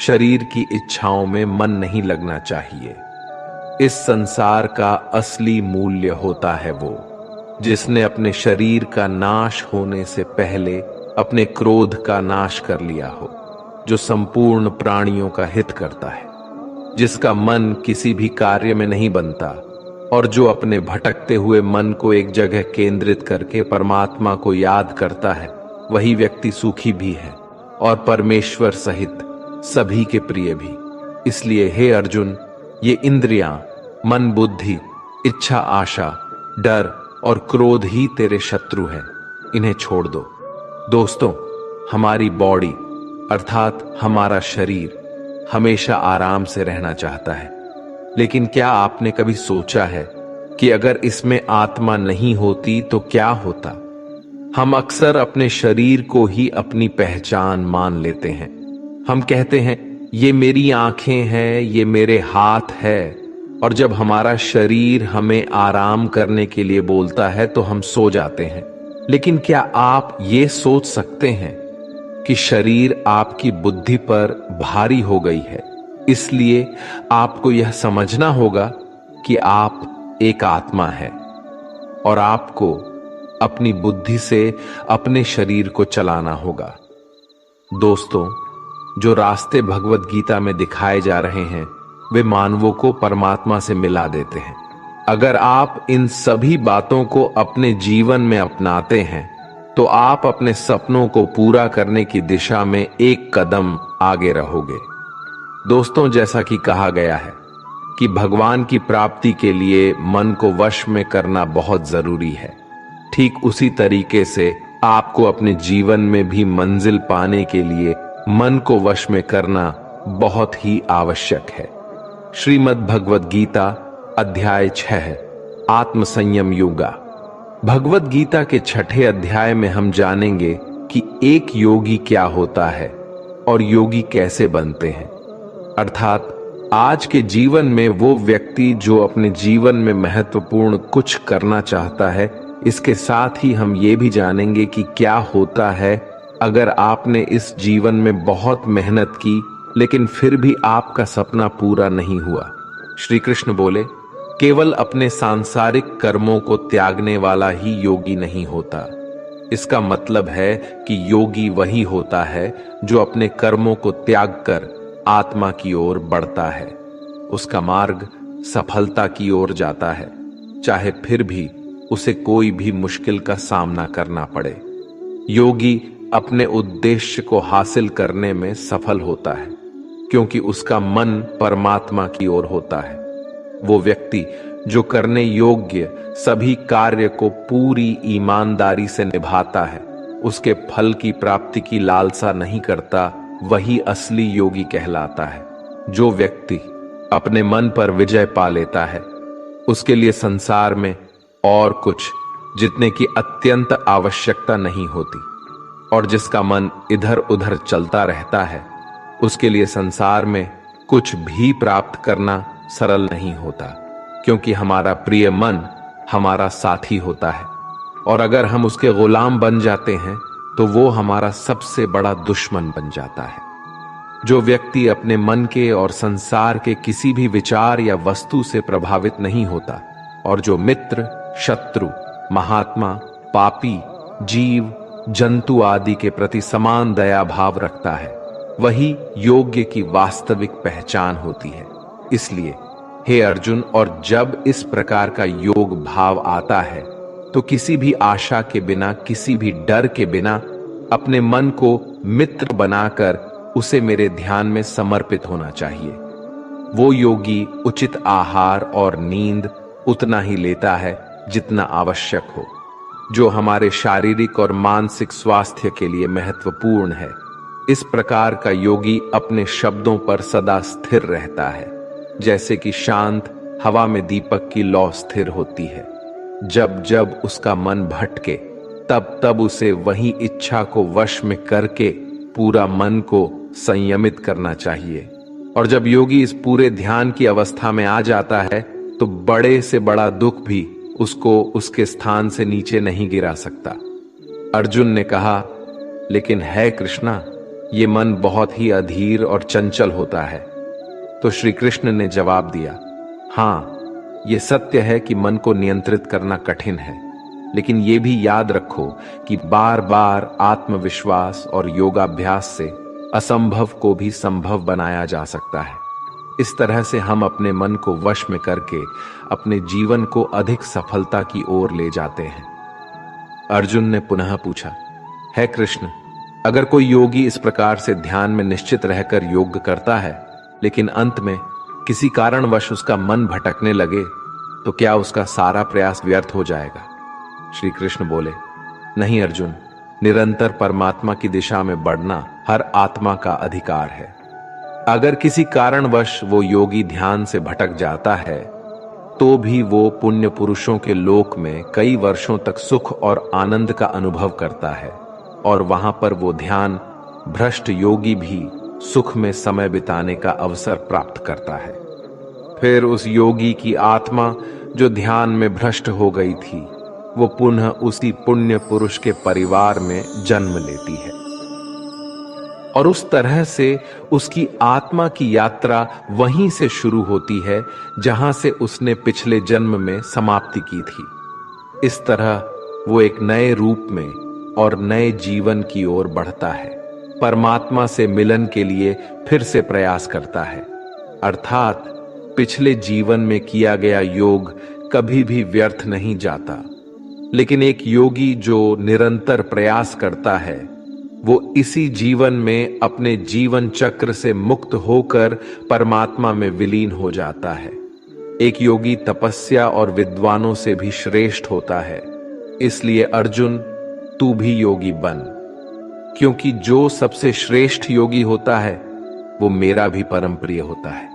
[SPEAKER 1] शरीर की इच्छाओं में मन नहीं लगना चाहिए। इस संसार का असली मूल्य होता है वो जिसने अपने शरीर का नाश होने से पहले अपने क्रोध का नाश कर लिया हो, जो संपूर्ण प्राणियों का हित करता है, जिसका मन किसी भी कार्य में नहीं बनता और जो अपने भटकते हुए मन को एक जगह केंद्रित करके परमात्मा को याद करता है, वही व्यक्ति सुखी भी है और परमेश्वर सहित सभी के प्रिय भी। इसलिए हे अर्जुन, ये इंद्रियां, मन, बुद्धि, इच्छा, आशा, डर और क्रोध ही तेरे शत्रु हैं, इन्हें छोड़ दो। दोस्तों, हमारी बॉडी अर्थात हमारा शरीर हमेशा आराम से रहना चाहता है, लेकिन क्या आपने कभी सोचा है कि अगर इसमें आत्मा नहीं होती तो क्या होता? हम अक्सर अपने शरीर को ही अपनी पहचान मान लेते हैं। हम कहते हैं, ये मेरी आंखें हैं, ये मेरे हाथ है, और जब हमारा शरीर हमें आराम करने के लिए बोलता है तो हम सो जाते हैं। लेकिन क्या आप ये सोच सकते हैं कि शरीर आपकी बुद्धि पर भारी हो गई है, इसलिए आपको यह समझना होगा कि आप एक आत्मा है और आपको अपनी बुद्धि से अपने शरीर को चलाना होगा। दोस्तों, जो रास्ते भगवत गीता में दिखाए जा रहे हैं वे मानवों को परमात्मा से मिला देते हैं। अगर आप इन सभी बातों को अपने जीवन में अपनाते हैं तो आप अपने सपनों को पूरा करने की दिशा में एक कदम आगे रहोगे। दोस्तों, जैसा कि कहा गया है कि भगवान की प्राप्ति के लिए मन को वश में करना बहुत जरूरी है, ठीक उसी तरीके से आपको अपने जीवन में भी मंजिल पाने के लिए मन को वश में करना बहुत ही आवश्यक है। श्रीमद् भगवत गीता अध्याय 6, आत्म संयम योगा। भगवत गीता के 6ठे अध्याय में हम जानेंगे कि एक योगी क्या होता है और योगी कैसे बनते हैं, अर्थात आज के जीवन में वो व्यक्ति जो अपने जीवन में महत्वपूर्ण कुछ करना चाहता है। इसके साथ ही हम ये भी जानेंगे कि क्या होता है अगर आपने इस जीवन में बहुत मेहनत की लेकिन फिर भी आपका सपना पूरा नहीं हुआ। श्री कृष्ण बोले, केवल अपने सांसारिक कर्मों को त्यागने वाला ही योगी नहीं होता। इसका मतलब है कि योगी वही होता है जो अपने कर्मों को त्याग कर आत्मा की ओर बढ़ता है। उसका मार्ग सफलता की ओर जाता है, चाहे फिर भी उसे कोई भी मुश्किल का सामना करना पड़े। योगी अपने उद्देश्य को हासिल करने में सफल होता है, क्योंकि उसका मन परमात्मा की ओर होता है। वो व्यक्ति जो करने योग्य सभी कार्य को पूरी ईमानदारी से निभाता है, उसके फल की प्राप्ति की लालसा नहीं करता, वही असली योगी कहलाता है। जो व्यक्ति अपने मन पर विजय पा लेता है, उसके लिए संसार में और कुछ जितने की अत्यंत आवश्यकता नहीं होती। और जिसका मन इधर उधर चलता रहता है, उसके लिए संसार में कुछ भी प्राप्त करना सरल नहीं होता, क्योंकि हमारा प्रिय मन हमारा साथी होता है, और अगर हम उसके गुलाम बन जाते हैं तो वो हमारा सबसे बड़ा दुश्मन बन जाता है। जो व्यक्ति अपने मन के और संसार के किसी भी विचार या वस्तु से प्रभावित नहीं होता, और जो मित्र, शत्रु, महात्मा, पापी, जीव, जंतु आदि के प्रति समान दया भाव रखता है, वही योग्य की वास्तविक पहचान होती है। इसलिए हे अर्जुन, और जब इस प्रकार का योग भाव आता है तो किसी भी आशा के बिना, किसी भी डर के बिना अपने मन को मित्र बनाकर उसे मेरे ध्यान में समर्पित होना चाहिए। वो योगी उचित आहार और नींद उतना ही लेता है जितना आवश्यक हो, जो हमारे शारीरिक और मानसिक स्वास्थ्य के लिए महत्वपूर्ण है। इस प्रकार का योगी अपने शब्दों पर सदा स्थिर रहता है, जैसे कि शांत हवा में दीपक की लौ स्थिर होती है। जब जब उसका मन भटके, तब तब उसे वही इच्छा को वश में करके पूरा मन को संयमित करना चाहिए। और जब योगी इस पूरे ध्यान की अवस्था में आ जाता है, तो बड़े से बड़ा दुख भी उसको उसके स्थान से नीचे नहीं गिरा सकता। अर्जुन ने कहा, लेकिन है कृष्णा, ये मन बहुत ही अधीर और चंचल होता है। तो श्री कृष्ण ने जवाब दिया, हाँ, ये सत्य है कि मन को नियंत्रित करना कठिन है, लेकिन ये भी याद रखो कि बार बार आत्मविश्वास और योगाभ्यास से असंभव को भी संभव बनाया जा सकता है। इस तरह से हम अपने मन को वश में करके अपने जीवन को अधिक सफलता की ओर ले जाते हैं। अर्जुन ने पुनः पूछा, है कृष्ण, अगर कोई योगी इस प्रकार से ध्यान में निश्चित रहकर योग करता है, लेकिन अंत में किसी कारणवश उसका मन भटकने लगे, तो क्या उसका सारा प्रयास व्यर्थ हो जाएगा? श्री कृष्ण बोले, नहीं अर्जुन, निरंतर परमात्मा की दिशा में बढ़ना हर आत्मा का अधिकार है। अगर किसी कारणवश वो योगी ध्यान से भटक जाता है, तो भी वो पुण्य पुरुषों के लोक में कई वर्षों तक सुख और आनंद का अनुभव करता है, और वहां पर वो ध्यान भ्रष्ट योगी भी सुख में समय बिताने का अवसर प्राप्त करता है। फिर उस योगी की आत्मा जो ध्यान में भ्रष्ट हो गई थी, वो पुनः उसी पुण्य पुरुष के परिवार में जन्म लेती है, और उस तरह से उसकी आत्मा की यात्रा वहीं से शुरू होती है जहां से उसने पिछले जन्म में समाप्ति की थी। इस तरह वो एक नए रूप में और नए जीवन की ओर बढ़ता है, परमात्मा से मिलन के लिए फिर से प्रयास करता है। अर्थात पिछले जीवन में किया गया योग कभी भी व्यर्थ नहीं जाता। लेकिन एक योगी जो निरंतर प्रयास करता है, वो इसी जीवन में अपने जीवन चक्र से मुक्त होकर परमात्मा में विलीन हो जाता है। एक योगी तपस्या और विद्वानों से भी श्रेष्ठ होता है। इसलिए अर्जुन, तू भी योगी बन, क्योंकि जो सबसे श्रेष्ठ योगी होता है, वो मेरा भी परम प्रिय होता है।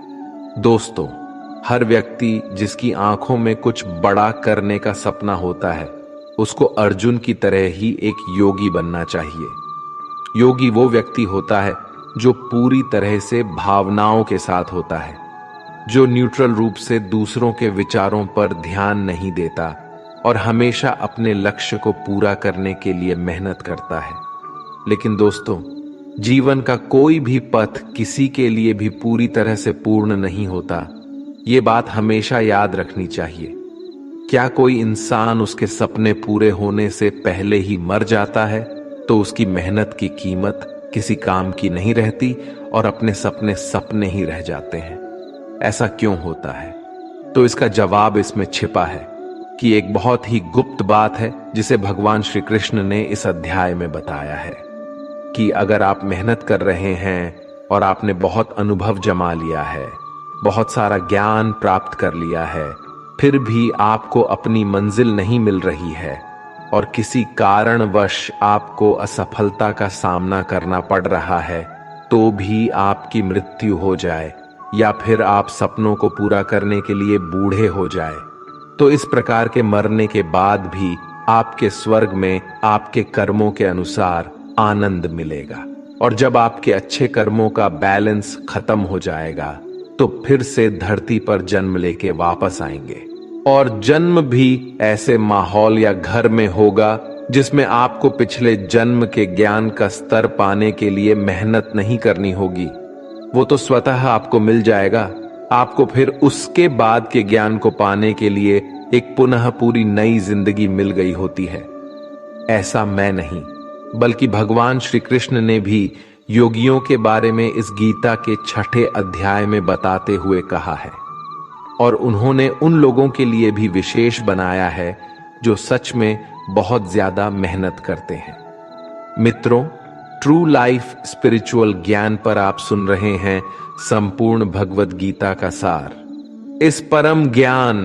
[SPEAKER 1] दोस्तों, हर व्यक्ति जिसकी आंखों में कुछ बड़ा करने का सपना होता है, उसको अर्जुन की तरह ही एक योगी बनना चाहिए। योगी वो व्यक्ति होता है जो पूरी तरह से भावनाओं के साथ होता है, जो न्यूट्रल रूप से दूसरों के विचारों पर ध्यान नहीं देता और हमेशा अपने लक्ष्य को पूरा करने के लिए मेहनत करता है। लेकिन दोस्तों, जीवन का कोई भी पथ किसी के लिए भी पूरी तरह से पूर्ण नहीं होता, ये बात हमेशा याद रखनी चाहिए। क्या कोई इंसान उसके सपने पूरे होने से पहले ही मर जाता है तो उसकी मेहनत की कीमत किसी काम की नहीं रहती और अपने सपने सपने ही रह जाते हैं? ऐसा क्यों होता है? तो इसका जवाब इसमें छिपा है कि एक बहुत ही गुप्त बात है जिसे भगवान श्री कृष्ण ने इस अध्याय में बताया है कि अगर आप मेहनत कर रहे हैं और आपने बहुत अनुभव जमा लिया है, बहुत सारा ज्ञान प्राप्त कर लिया है, फिर भी आपको अपनी मंजिल नहीं मिल रही है और किसी कारणवश आपको असफलता का सामना करना पड़ रहा है, तो भी आपकी मृत्यु हो जाए या फिर आप सपनों को पूरा करने के लिए बूढ़े हो जाए, तो इस प्रकार के मरने के बाद भी आपके स्वर्ग में आपके कर्मों के अनुसार आनंद मिलेगा। और जब आपके अच्छे कर्मों का बैलेंस खत्म हो जाएगा तो फिर से धरती पर जन्म लेके वापस आएंगे। और जन्म भी ऐसे माहौल या घर में होगा जिसमें आपको पिछले जन्म के ज्ञान का स्तर पाने के लिए मेहनत नहीं करनी होगी, वो तो स्वतः आपको मिल जाएगा। आपको फिर उसके बाद के ज्ञान को पाने के लिए एक पुनः पूरी नई जिंदगी मिल गई होती है। ऐसा मैं नहीं, बल्कि भगवान श्री कृष्ण ने भी योगियों के बारे में इस गीता के 6ठे अध्याय में बताते हुए कहा है, और उन्होंने उन लोगों के लिए भी विशेष बनाया है जो सच में बहुत ज्यादा मेहनत करते हैं। मित्रों, ट्रू लाइफ स्पिरिचुअल ज्ञान पर आप सुन रहे हैं संपूर्ण भगवत गीता का सार। इस परम ज्ञान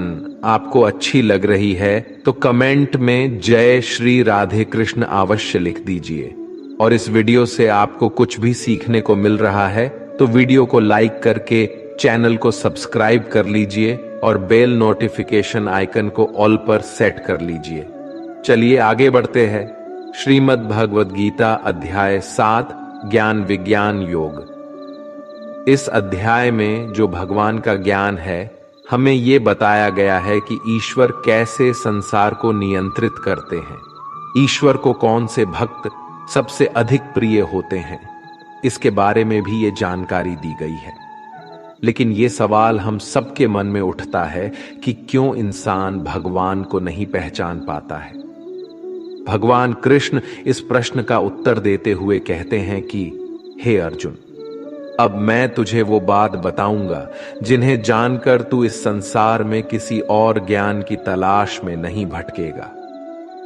[SPEAKER 1] आपको अच्छी लग रही है तो कमेंट में जय श्री राधे कृष्ण अवश्य लिख दीजिए। और इस वीडियो से आपको कुछ भी सीखने को मिल रहा है तो वीडियो को लाइक करके चैनल को सब्सक्राइब कर लीजिए और बेल नोटिफिकेशन आइकन को ऑल पर सेट कर लीजिए। चलिए आगे बढ़ते हैं। श्रीमद् भगवद गीता अध्याय 7 ज्ञान विज्ञान योग। इस अध्याय में जो भगवान का ज्ञान है, हमें यह बताया गया है कि ईश्वर कैसे संसार को नियंत्रित करते हैं, ईश्वर को कौन से भक्त सबसे अधिक प्रिय होते हैं, इसके बारे में भी ये जानकारी दी गई है। लेकिन ये सवाल हम सबके मन में उठता है कि क्यों इंसान भगवान को नहीं पहचान पाता है। भगवान कृष्ण इस प्रश्न का उत्तर देते हुए कहते हैं कि हे अर्जुन, अब मैं तुझे वो बात बताऊंगा जिन्हें जानकर तू इस संसार में किसी और ज्ञान की तलाश में नहीं भटकेगा।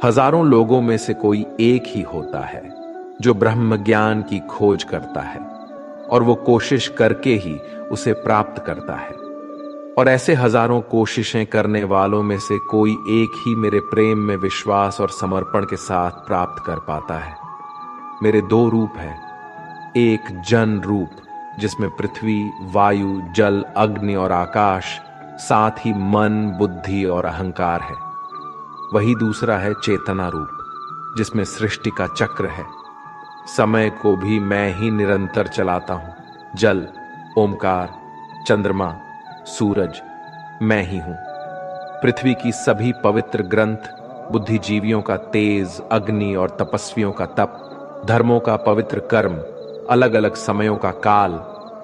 [SPEAKER 1] हजारों लोगों में से कोई एक ही होता है जो ब्रह्म ज्ञान की खोज करता है और वो कोशिश करके ही उसे प्राप्त करता है। और ऐसे हजारों कोशिशें करने वालों में से कोई एक ही मेरे प्रेम में विश्वास और समर्पण के साथ प्राप्त कर पाता है। मेरे 2 रूप हैं, एक जन रूप जिसमें पृथ्वी, वायु, जल, अग्नि और आकाश, साथ ही मन, बुद्धि और अहंकार है। वही दूसरा है चेतना रूप जिसमें सृष्टि का चक्र है। समय को भी मैं ही निरंतर चलाता हूं। जल, ओमकार, चंद्रमा, सूरज मैं ही हूं। पृथ्वी की सभी पवित्र ग्रंथ, बुद्धिजीवियों का तेज, अग्नि और तपस्वियों का तप, धर्मों का पवित्र कर्म, अलग अलग समयों का काल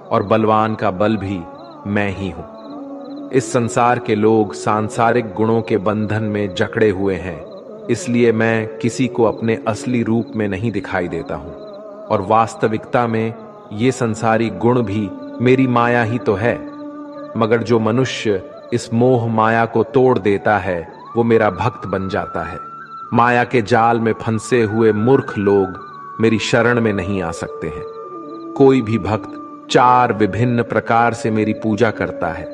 [SPEAKER 1] और बलवान का बल भी मैं ही हूं। इस संसार के लोग सांसारिक गुणों के बंधन में जकड़े हुए हैं, इसलिए मैं किसी को अपने असली रूप में नहीं दिखाई देता हूं। और वास्तविकता में ये संसारी गुण भी मेरी माया ही तो है। मगर जो मनुष्य इस मोह माया को तोड़ देता है वो मेरा भक्त बन जाता है। माया के जाल में फंसे हुए मूर्ख लोग मेरी शरण में नहीं आ सकते हैं। कोई भी भक्त 4 विभिन्न प्रकार से मेरी पूजा करता है।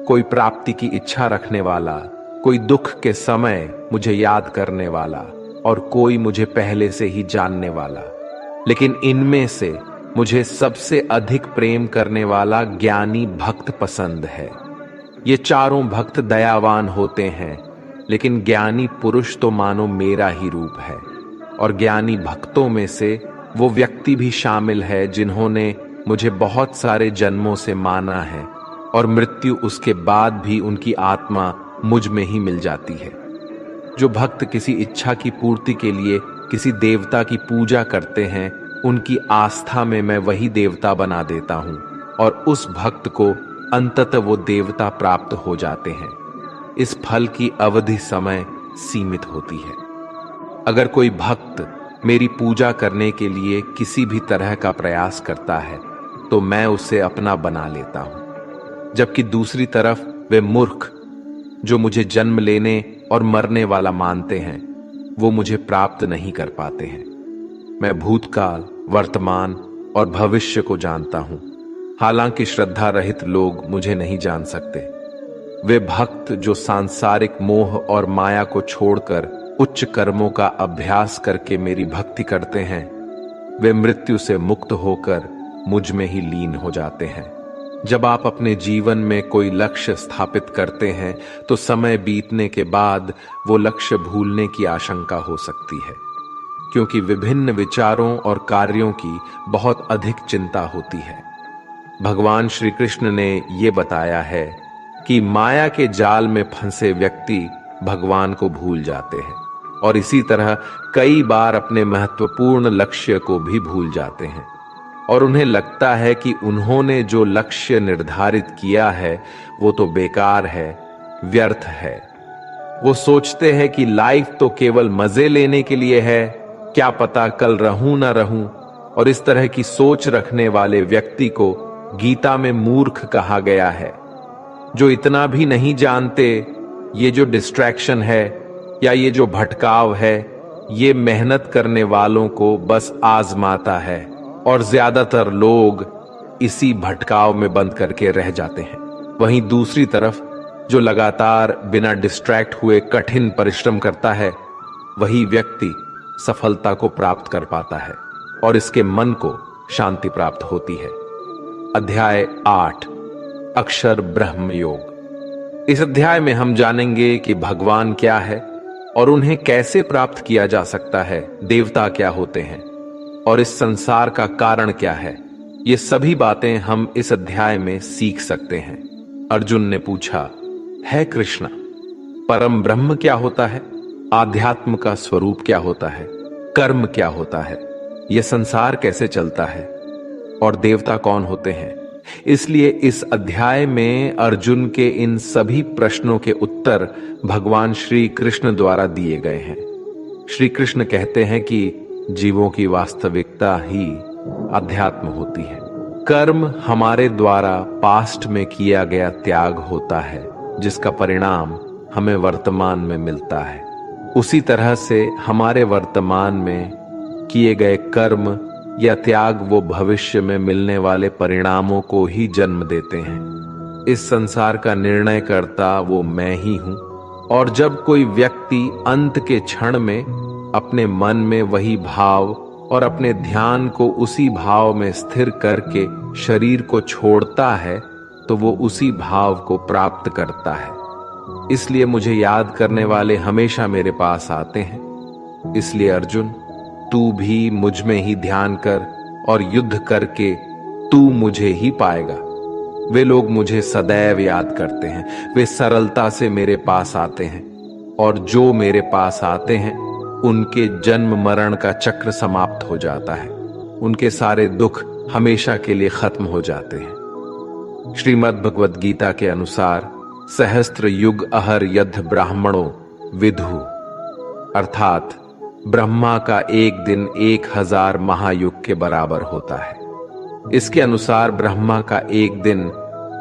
[SPEAKER 1] कोई प्राप्ति की इच्छा रखने वाला, कोई दुख के समय मुझे याद करने वाला और कोई मुझे पहले से ही जानने वाला। लेकिन इनमें से मुझे सबसे अधिक प्रेम करने वाला ज्ञानी भक्त पसंद है। ये चारों भक्त दयावान होते हैं, लेकिन ज्ञानी पुरुष तो मानो मेरा ही रूप है। और ज्ञानी भक्तों में से वो व्यक्ति भी शामिल है जिन्होंने मुझे बहुत सारे जन्मों से माना है और मृत्यु उसके बाद भी उनकी आत्मा मुझ में ही मिल जाती है। जो भक्त किसी इच्छा की पूर्ति के लिए किसी देवता की पूजा करते हैं, उनकी आस्था में मैं वही देवता बना देता हूं और उस भक्त को अंततः वो देवता प्राप्त हो जाते हैं। इस फल की अवधि समय सीमित होती है। अगर कोई भक्त मेरी पूजा करने के लिए किसी भी तरह का प्रयास करता है तो मैं उसे अपना बना लेता हूं, जबकि दूसरी तरफ वे मूर्ख जो मुझे जन्म लेने और मरने वाला मानते हैं वो मुझे प्राप्त नहीं कर पाते हैं। मैं भूतकाल, वर्तमान और भविष्य को जानता हूं, हालांकि श्रद्धा रहित लोग मुझे नहीं जान सकते। वे भक्त जो सांसारिक मोह और माया को छोड़कर उच्च कर्मों का अभ्यास करके मेरी भक्ति करते हैं, वे मृत्यु से मुक्त होकर मुझ में ही लीन हो जाते हैं। जब आप अपने जीवन में कोई लक्ष्य स्थापित करते हैं तो समय बीतने के बाद वो लक्ष्य भूलने की आशंका हो सकती है, क्योंकि विभिन्न विचारों और कार्यों की बहुत अधिक चिंता होती है। भगवान श्री कृष्ण ने ये बताया है कि माया के जाल में फंसे व्यक्ति भगवान को भूल जाते हैं और इसी तरह कई बार अपने महत्वपूर्ण लक्ष्य को भी भूल जाते हैं और उन्हें लगता है कि उन्होंने जो लक्ष्य निर्धारित किया है वो तो बेकार है, व्यर्थ है। वो सोचते हैं कि लाइफ तो केवल मजे लेने के लिए है, क्या पता कल रहूं ना रहूं, और इस तरह की सोच रखने वाले व्यक्ति को गीता में मूर्ख कहा गया है, जो इतना भी नहीं जानते ये जो डिस्ट्रैक्शन है या ये जो भटकाव है ये मेहनत करने वालों को बस आजमाता है और ज्यादातर लोग इसी भटकाव में बंद करके रह जाते हैं। वहीं दूसरी तरफ जो लगातार बिना डिस्ट्रैक्ट हुए कठिन परिश्रम करता है वही व्यक्ति सफलता को प्राप्त कर पाता है और इसके मन को शांति प्राप्त होती है। अध्याय 8 अक्षर ब्रह्म योग। इस अध्याय में हम जानेंगे कि भगवान क्या है और उन्हें कैसे प्राप्त किया जा सकता है, देवता क्या होते हैं और इस संसार का कारण क्या है। ये सभी बातें हम इस अध्याय में सीख सकते हैं। अर्जुन ने पूछा, है कृष्णा, परम ब्रह्म क्या होता है? आध्यात्म का स्वरूप क्या होता है? कर्म क्या होता है? यह संसार कैसे चलता है? और देवता कौन होते हैं? इसलिए इस अध्याय में अर्जुन के इन सभी प्रश्नों के उत्तर भगवान श्री कृष्ण द्वारा दिए गए हैं। श्री कृष्ण कहते हैं कि जीवों की वास्तविकता ही अध्यात्म होती है। कर्म हमारे द्वारा पास्ट में किया गया त्याग होता है जिसका परिणाम हमें वर्तमान में मिलता है। उसी तरह से हमारे वर्तमान में किए गए कर्म या त्याग वो भविष्य में मिलने वाले परिणामों को ही जन्म देते हैं। इस संसार का निर्णय करता वो मैं ही हूं और जब कोई व्यक्ति अंत के क्षण में अपने मन में वही भाव और अपने ध्यान को उसी भाव में स्थिर करके शरीर को छोड़ता है तो वो उसी भाव को प्राप्त करता है। इसलिए मुझे याद करने वाले हमेशा मेरे पास आते हैं। इसलिए अर्जुन, तू भी मुझ में ही ध्यान कर और युद्ध करके तू मुझे ही पाएगा। वे लोग मुझे सदैव याद करते हैं, वे सरलता से मेरे पास आते हैं और जो मेरे पास आते हैं उनके जन्म मरण का चक्र समाप्त हो जाता है। उनके सारे दुख हमेशा के लिए खत्म हो जाते हैं। श्रीमद् भगवद गीता के अनुसार सहस्त्र युग अहर यद्ध ब्राह्मणों विदु, अर्थात ब्रह्मा का एक दिन 1000 महायुग के बराबर होता है। इसके अनुसार ब्रह्मा का एक दिन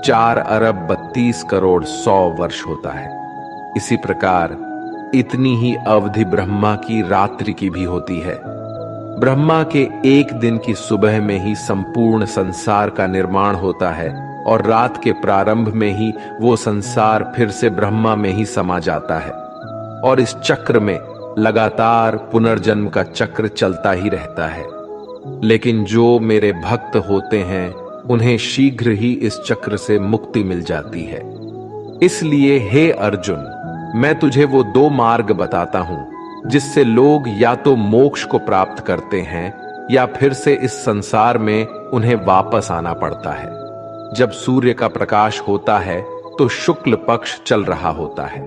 [SPEAKER 1] 4 अरब 32 करोड़ 100 वर्ष होता है। इसी प्रकार इतनी ही अवधि ब्रह्मा की रात्रि की भी होती है। ब्रह्मा के एक दिन की सुबह में ही संपूर्ण संसार का निर्माण होता है और रात के प्रारंभ में ही वो संसार फिर से ब्रह्मा में ही समा जाता है और इस चक्र में लगातार पुनर्जन्म का चक्र चलता ही रहता है। लेकिन जो मेरे भक्त होते हैं उन्हें शीघ्र ही इस चक्र से मुक्ति मिल जाती है। इसलिए हे अर्जुन, मैं तुझे वो 2 मार्ग बताता हूं जिससे लोग या तो मोक्ष को प्राप्त करते हैं या फिर से इस संसार में उन्हें वापस आना पड़ता है। जब सूर्य का प्रकाश होता है तो शुक्ल पक्ष चल रहा होता है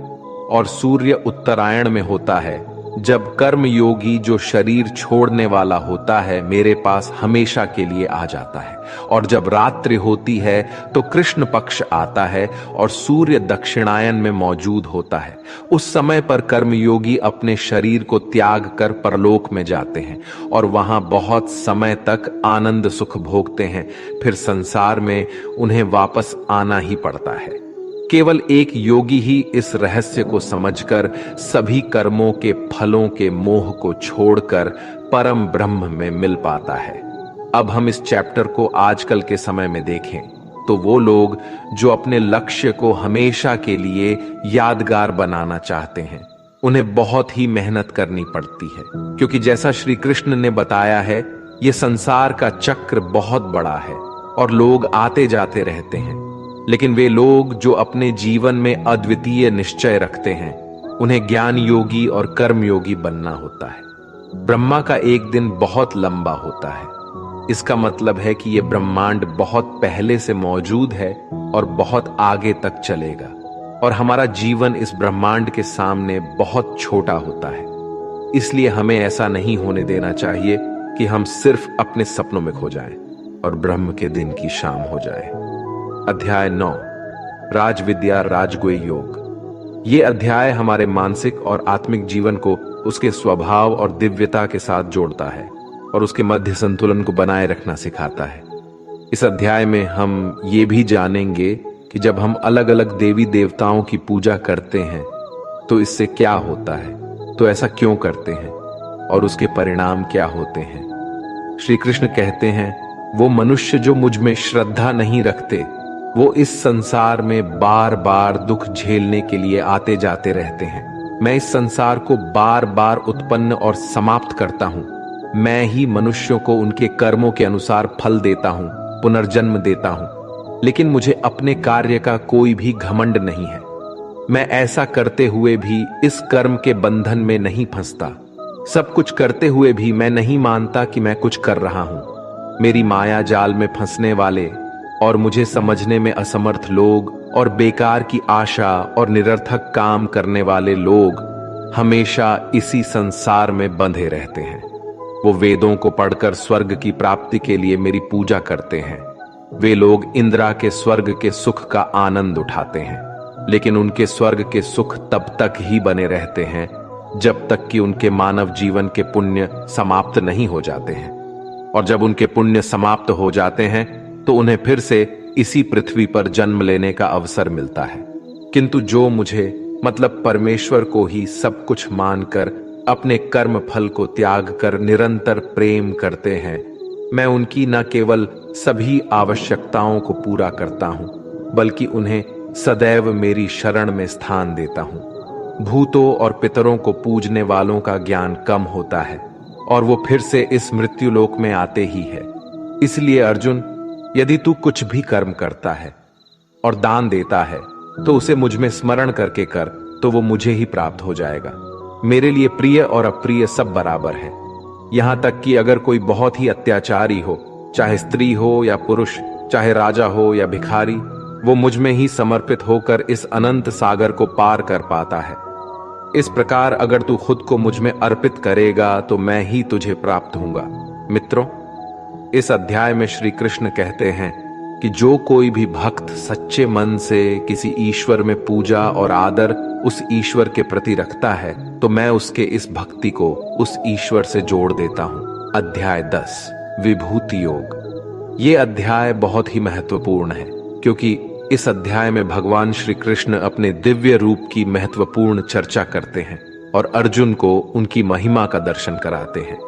[SPEAKER 1] और सूर्य उत्तरायण में होता है जब कर्म योगी जो शरीर छोड़ने वाला होता है मेरे पास हमेशा के लिए आ जाता है, और जब रात्रि होती है तो कृष्ण पक्ष आता है और सूर्य दक्षिणायन में मौजूद होता है। उस समय पर कर्मयोगी अपने शरीर को त्याग कर परलोक में जाते हैं और वहां बहुत समय तक आनंद सुख भोगते हैं। फिर संसार में उन्हें वापस आना ही पड़ता है। केवल एक योगी ही इस रहस्य को समझकर सभी कर्मों के फलों के मोह को छोड़कर परम ब्रह्म में मिल पाता है। अब हम इस चैप्टर को आजकल के समय में देखें तो वो लोग जो अपने लक्ष्य को हमेशा के लिए यादगार बनाना चाहते हैं, उन्हें बहुत ही मेहनत करनी पड़ती है, क्योंकि जैसा श्री कृष्ण ने बताया है, ये संसार का चक्र बहुत बड़ा है और लोग आते जाते रहते हैं। लेकिन वे लोग जो अपने जीवन में अद्वितीय निश्चय रखते हैं, उन्हें ज्ञान योगी और कर्म योगी बनना होता है। ब्रह्मा का एक दिन बहुत लंबा होता है। इसका मतलब है कि यह ब्रह्मांड बहुत पहले से मौजूद है और बहुत आगे तक चलेगा, और हमारा जीवन इस ब्रह्मांड के सामने बहुत छोटा होता है। इसलिए हमें ऐसा नहीं होने देना चाहिए कि हम सिर्फ अपने सपनों में खो जाएं और ब्रह्म के दिन की शाम हो जाए। अध्याय 9, राजविद्या राजगुह्य योग। ये अध्याय हमारे मानसिक और आत्मिक जीवन को उसके स्वभाव और दिव्यता के साथ जोड़ता है और उसके मध्य संतुलन को बनाए रखना सिखाता है। इस अध्याय में हम ये भी जानेंगे कि जब हम अलग अलग देवी देवताओं की पूजा करते हैं तो इससे क्या होता है, तो ऐसा क्यों करते हैं और उसके परिणाम क्या होते हैं। श्री कृष्ण कहते हैं, वो मनुष्य जो मुझ में श्रद्धा नहीं रखते, वो इस संसार में बार बार दुख झेलने के लिए आते जाते रहते हैं। मैं इस संसार को बार बार उत्पन्न और समाप्त करता हूं। मैं ही मनुष्यों को उनके कर्मों के अनुसार फल देता हूं, पुनर्जन्म देता हूं। लेकिन मुझे अपने कार्य का कोई भी घमंड नहीं है। मैं ऐसा करते हुए भी इस कर्म के बंधन में नहीं फंसता। सब कुछ करते हुए भी मैं नहीं मानता कि मैं कुछ कर रहा हूं। मेरी माया जाल में फंसने वाले और मुझे समझने में असमर्थ लोग और बेकार की आशा और निरर्थक काम करने वाले लोग हमेशा इसी संसार में बंधे रहते हैं। वो वेदों को पढ़कर स्वर्ग की प्राप्ति के लिए मेरी पूजा करते हैं। वे लोग इंद्रा के स्वर्ग के सुख का आनंद उठाते हैं, लेकिन उनके स्वर्ग के सुख तब तक ही बने रहते हैं जब तक कि उनके मानव जीवन के पुण्य समाप्त नहीं हो जाते हैं। और जब उनके पुण्य समाप्त हो जाते हैं तो उन्हें फिर से इसी पृथ्वी पर जन्म लेने का अवसर मिलता है। किंतु जो मुझे मतलब परमेश्वर को ही सब कुछ मानकर अपने कर्म फल को त्याग कर निरंतर प्रेम करते हैं, मैं उनकी न केवल सभी आवश्यकताओं को पूरा करता हूं, बल्कि उन्हें सदैव मेरी शरण में स्थान देता हूं। भूतों और पितरों को पूजने वालों का ज्ञान कम होता है और वो फिर से इस मृत्युलोक में आते ही है। इसलिए अर्जुन, यदि तू कुछ भी कर्म करता है और दान देता है तो उसे मुझ में स्मरण करके कर, तो वो मुझे ही प्राप्त हो जाएगा। मेरे लिए प्रिय और अप्रिय सब बराबर है। यहां तक कि अगर कोई बहुत ही अत्याचारी हो, चाहे स्त्री हो या पुरुष, चाहे राजा हो या भिखारी, वो मुझ में ही समर्पित होकर इस अनंत सागर को पार कर पाता है। इस प्रकार अगर तू खुद को मुझ में अर्पित करेगा तो मैं ही तुझे प्राप्त होऊंगा। मित्रों, इस अध्याय में श्री कृष्ण कहते हैं कि जो कोई भी भक्त सच्चे मन से किसी ईश्वर में पूजा और आदर उस ईश्वर के प्रति रखता है, तो मैं उसके इस भक्ति को उस ईश्वर से जोड़ देता हूं। अध्याय 10, विभूति योग। ये अध्याय बहुत ही महत्वपूर्ण है, क्योंकि इस अध्याय में भगवान श्री कृष्ण अपने दिव्य रूप की महत्वपूर्ण चर्चा करते हैं और अर्जुन को उनकी महिमा का दर्शन कराते हैं।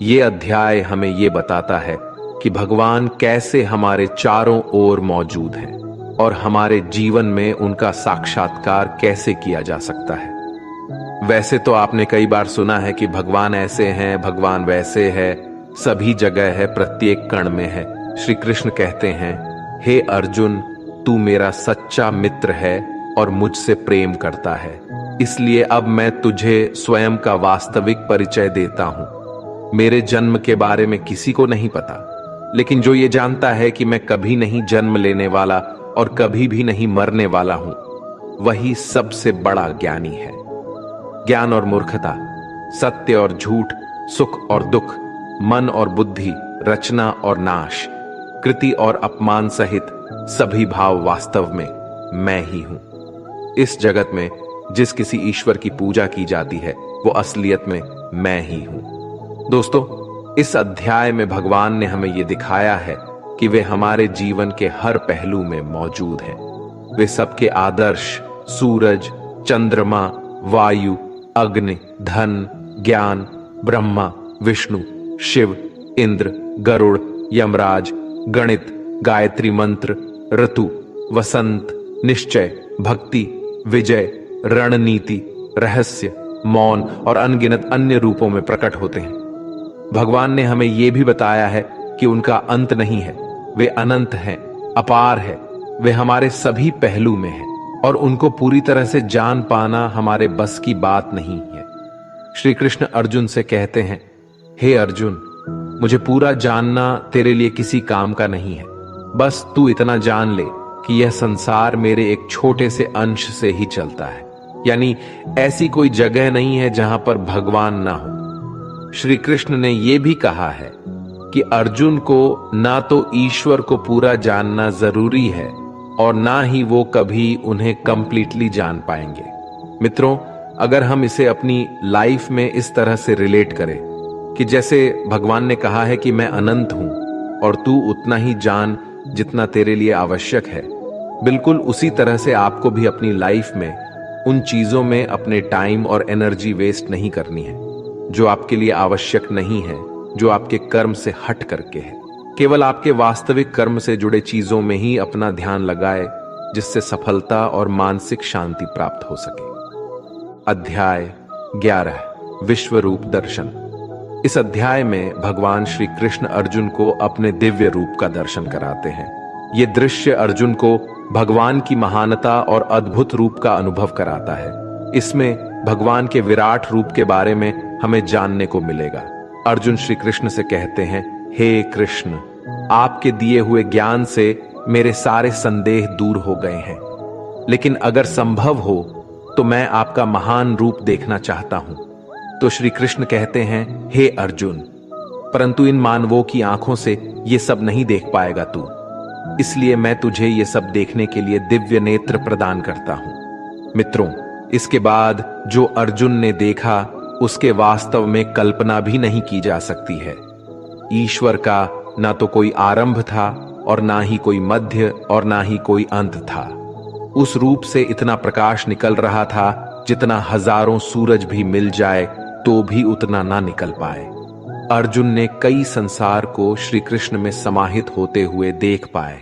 [SPEAKER 1] ये अध्याय हमें ये बताता है कि भगवान कैसे हमारे चारों ओर मौजूद हैं और हमारे जीवन में उनका साक्षात्कार कैसे किया जा सकता है। वैसे तो आपने कई बार सुना है कि भगवान ऐसे हैं, भगवान वैसे है, सभी जगह है, प्रत्येक कण में है। श्री कृष्ण कहते हैं, हे अर्जुन, तू मेरा सच्चा मित्र है और मुझसे प्रेम करता है, इसलिए अब मैं तुझे स्वयं का वास्तविक परिचय देता हूं। मेरे जन्म के बारे में किसी को नहीं पता, लेकिन जो ये जानता है कि मैं कभी नहीं जन्म लेने वाला और कभी भी नहीं मरने वाला हूं, वही सबसे बड़ा ज्ञानी है। ज्ञान और मूर्खता सत्य और झूठ, सुख और दुख, मन और बुद्धि, रचना और नाश, कृति और अपमान सहित सभी भाव वास्तव में मैं ही हूं। इस जगत में जिस किसी ईश्वर की पूजा की जाती है वो असलियत में मैं ही हूं। दोस्तों, इस अध्याय में भगवान ने हमें ये दिखाया है कि वे हमारे जीवन के हर पहलू में मौजूद हैं। वे सबके आदर्श, सूरज, चंद्रमा, वायु, अग्नि, धन, ज्ञान, ब्रह्मा, विष्णु, शिव, इंद्र, गरुड़, यमराज, गणित, गायत्री मंत्र, ऋतु, वसंत, निश्चय, भक्ति, विजय, रणनीति, रहस्य, मौन और अनगिनत अन्य रूपों में प्रकट होते हैं। भगवान ने हमें यह भी बताया है कि उनका अंत नहीं है, वे अनंत हैं, अपार है, वे हमारे सभी पहलू में हैं और उनको पूरी तरह से जान पाना हमारे बस की बात नहीं है। श्री कृष्ण अर्जुन से कहते हैं, हे अर्जुन, मुझे पूरा जानना तेरे लिए किसी काम का नहीं है। बस तू इतना जान ले कि यह संसार मेरे एक छोटे से अंश से ही चलता है, यानी ऐसी कोई जगह नहीं है जहां पर भगवान ना हो। श्री कृष्ण ने यह भी कहा है कि अर्जुन को ना तो ईश्वर को पूरा जानना जरूरी है और ना ही वो कभी उन्हें कंप्लीटली जान पाएंगे। मित्रों, अगर हम इसे अपनी लाइफ में इस तरह से रिलेट करें कि जैसे भगवान ने कहा है कि मैं अनंत हूं और तू उतना ही जान जितना तेरे लिए आवश्यक है, बिल्कुल उसी तरह से आपको भी अपनी लाइफ में उन चीजों में अपने टाइम और एनर्जी वेस्ट नहीं करनी है जो आपके लिए आवश्यक नहीं है, जो आपके कर्म से हट करके है। केवल आपके वास्तविक कर्म से जुड़े चीजों में ही अपना ध्यान लगाए, जिससे सफलता और मानसिक शांति प्राप्त हो सके। अध्याय 11, विश्व रूप दर्शन। इस अध्याय में भगवान श्री कृष्ण अर्जुन को अपने दिव्य रूप का दर्शन कराते हैं। ये दृश्य अर्जुन को भगवान की महानता और अद्भुत रूप का अनुभव कराता है। इसमें भगवान के विराट रूप के बारे में हमें जानने को मिलेगा। अर्जुन श्री कृष्ण से कहते हैं, हे कृष्ण, आपके दिए हुए ज्ञान से मेरे सारे संदेह दूर हो गए हैं, लेकिन अगर संभव हो तो मैं आपका महान रूप देखना चाहता हूं। तो श्री कृष्ण कहते हैं, हे अर्जुन, परंतु इन मानवों की आंखों से ये सब नहीं देख पाएगा तू, इसलिए मैं तुझे ये सब देखने के लिए दिव्य नेत्र प्रदान करता हूं। मित्रों, इसके बाद जो अर्जुन ने देखा उसके वास्तव में कल्पना भी नहीं की जा सकती है। ईश्वर का ना तो कोई आरंभ था और ना ही कोई मध्य और ना ही कोई अंत था। उस रूप से इतना प्रकाश निकल रहा था जितना हजारों सूरज भी मिल जाए तो भी उतना ना निकल पाए। अर्जुन ने कई संसार को श्री कृष्ण में समाहित होते हुए देख पाए।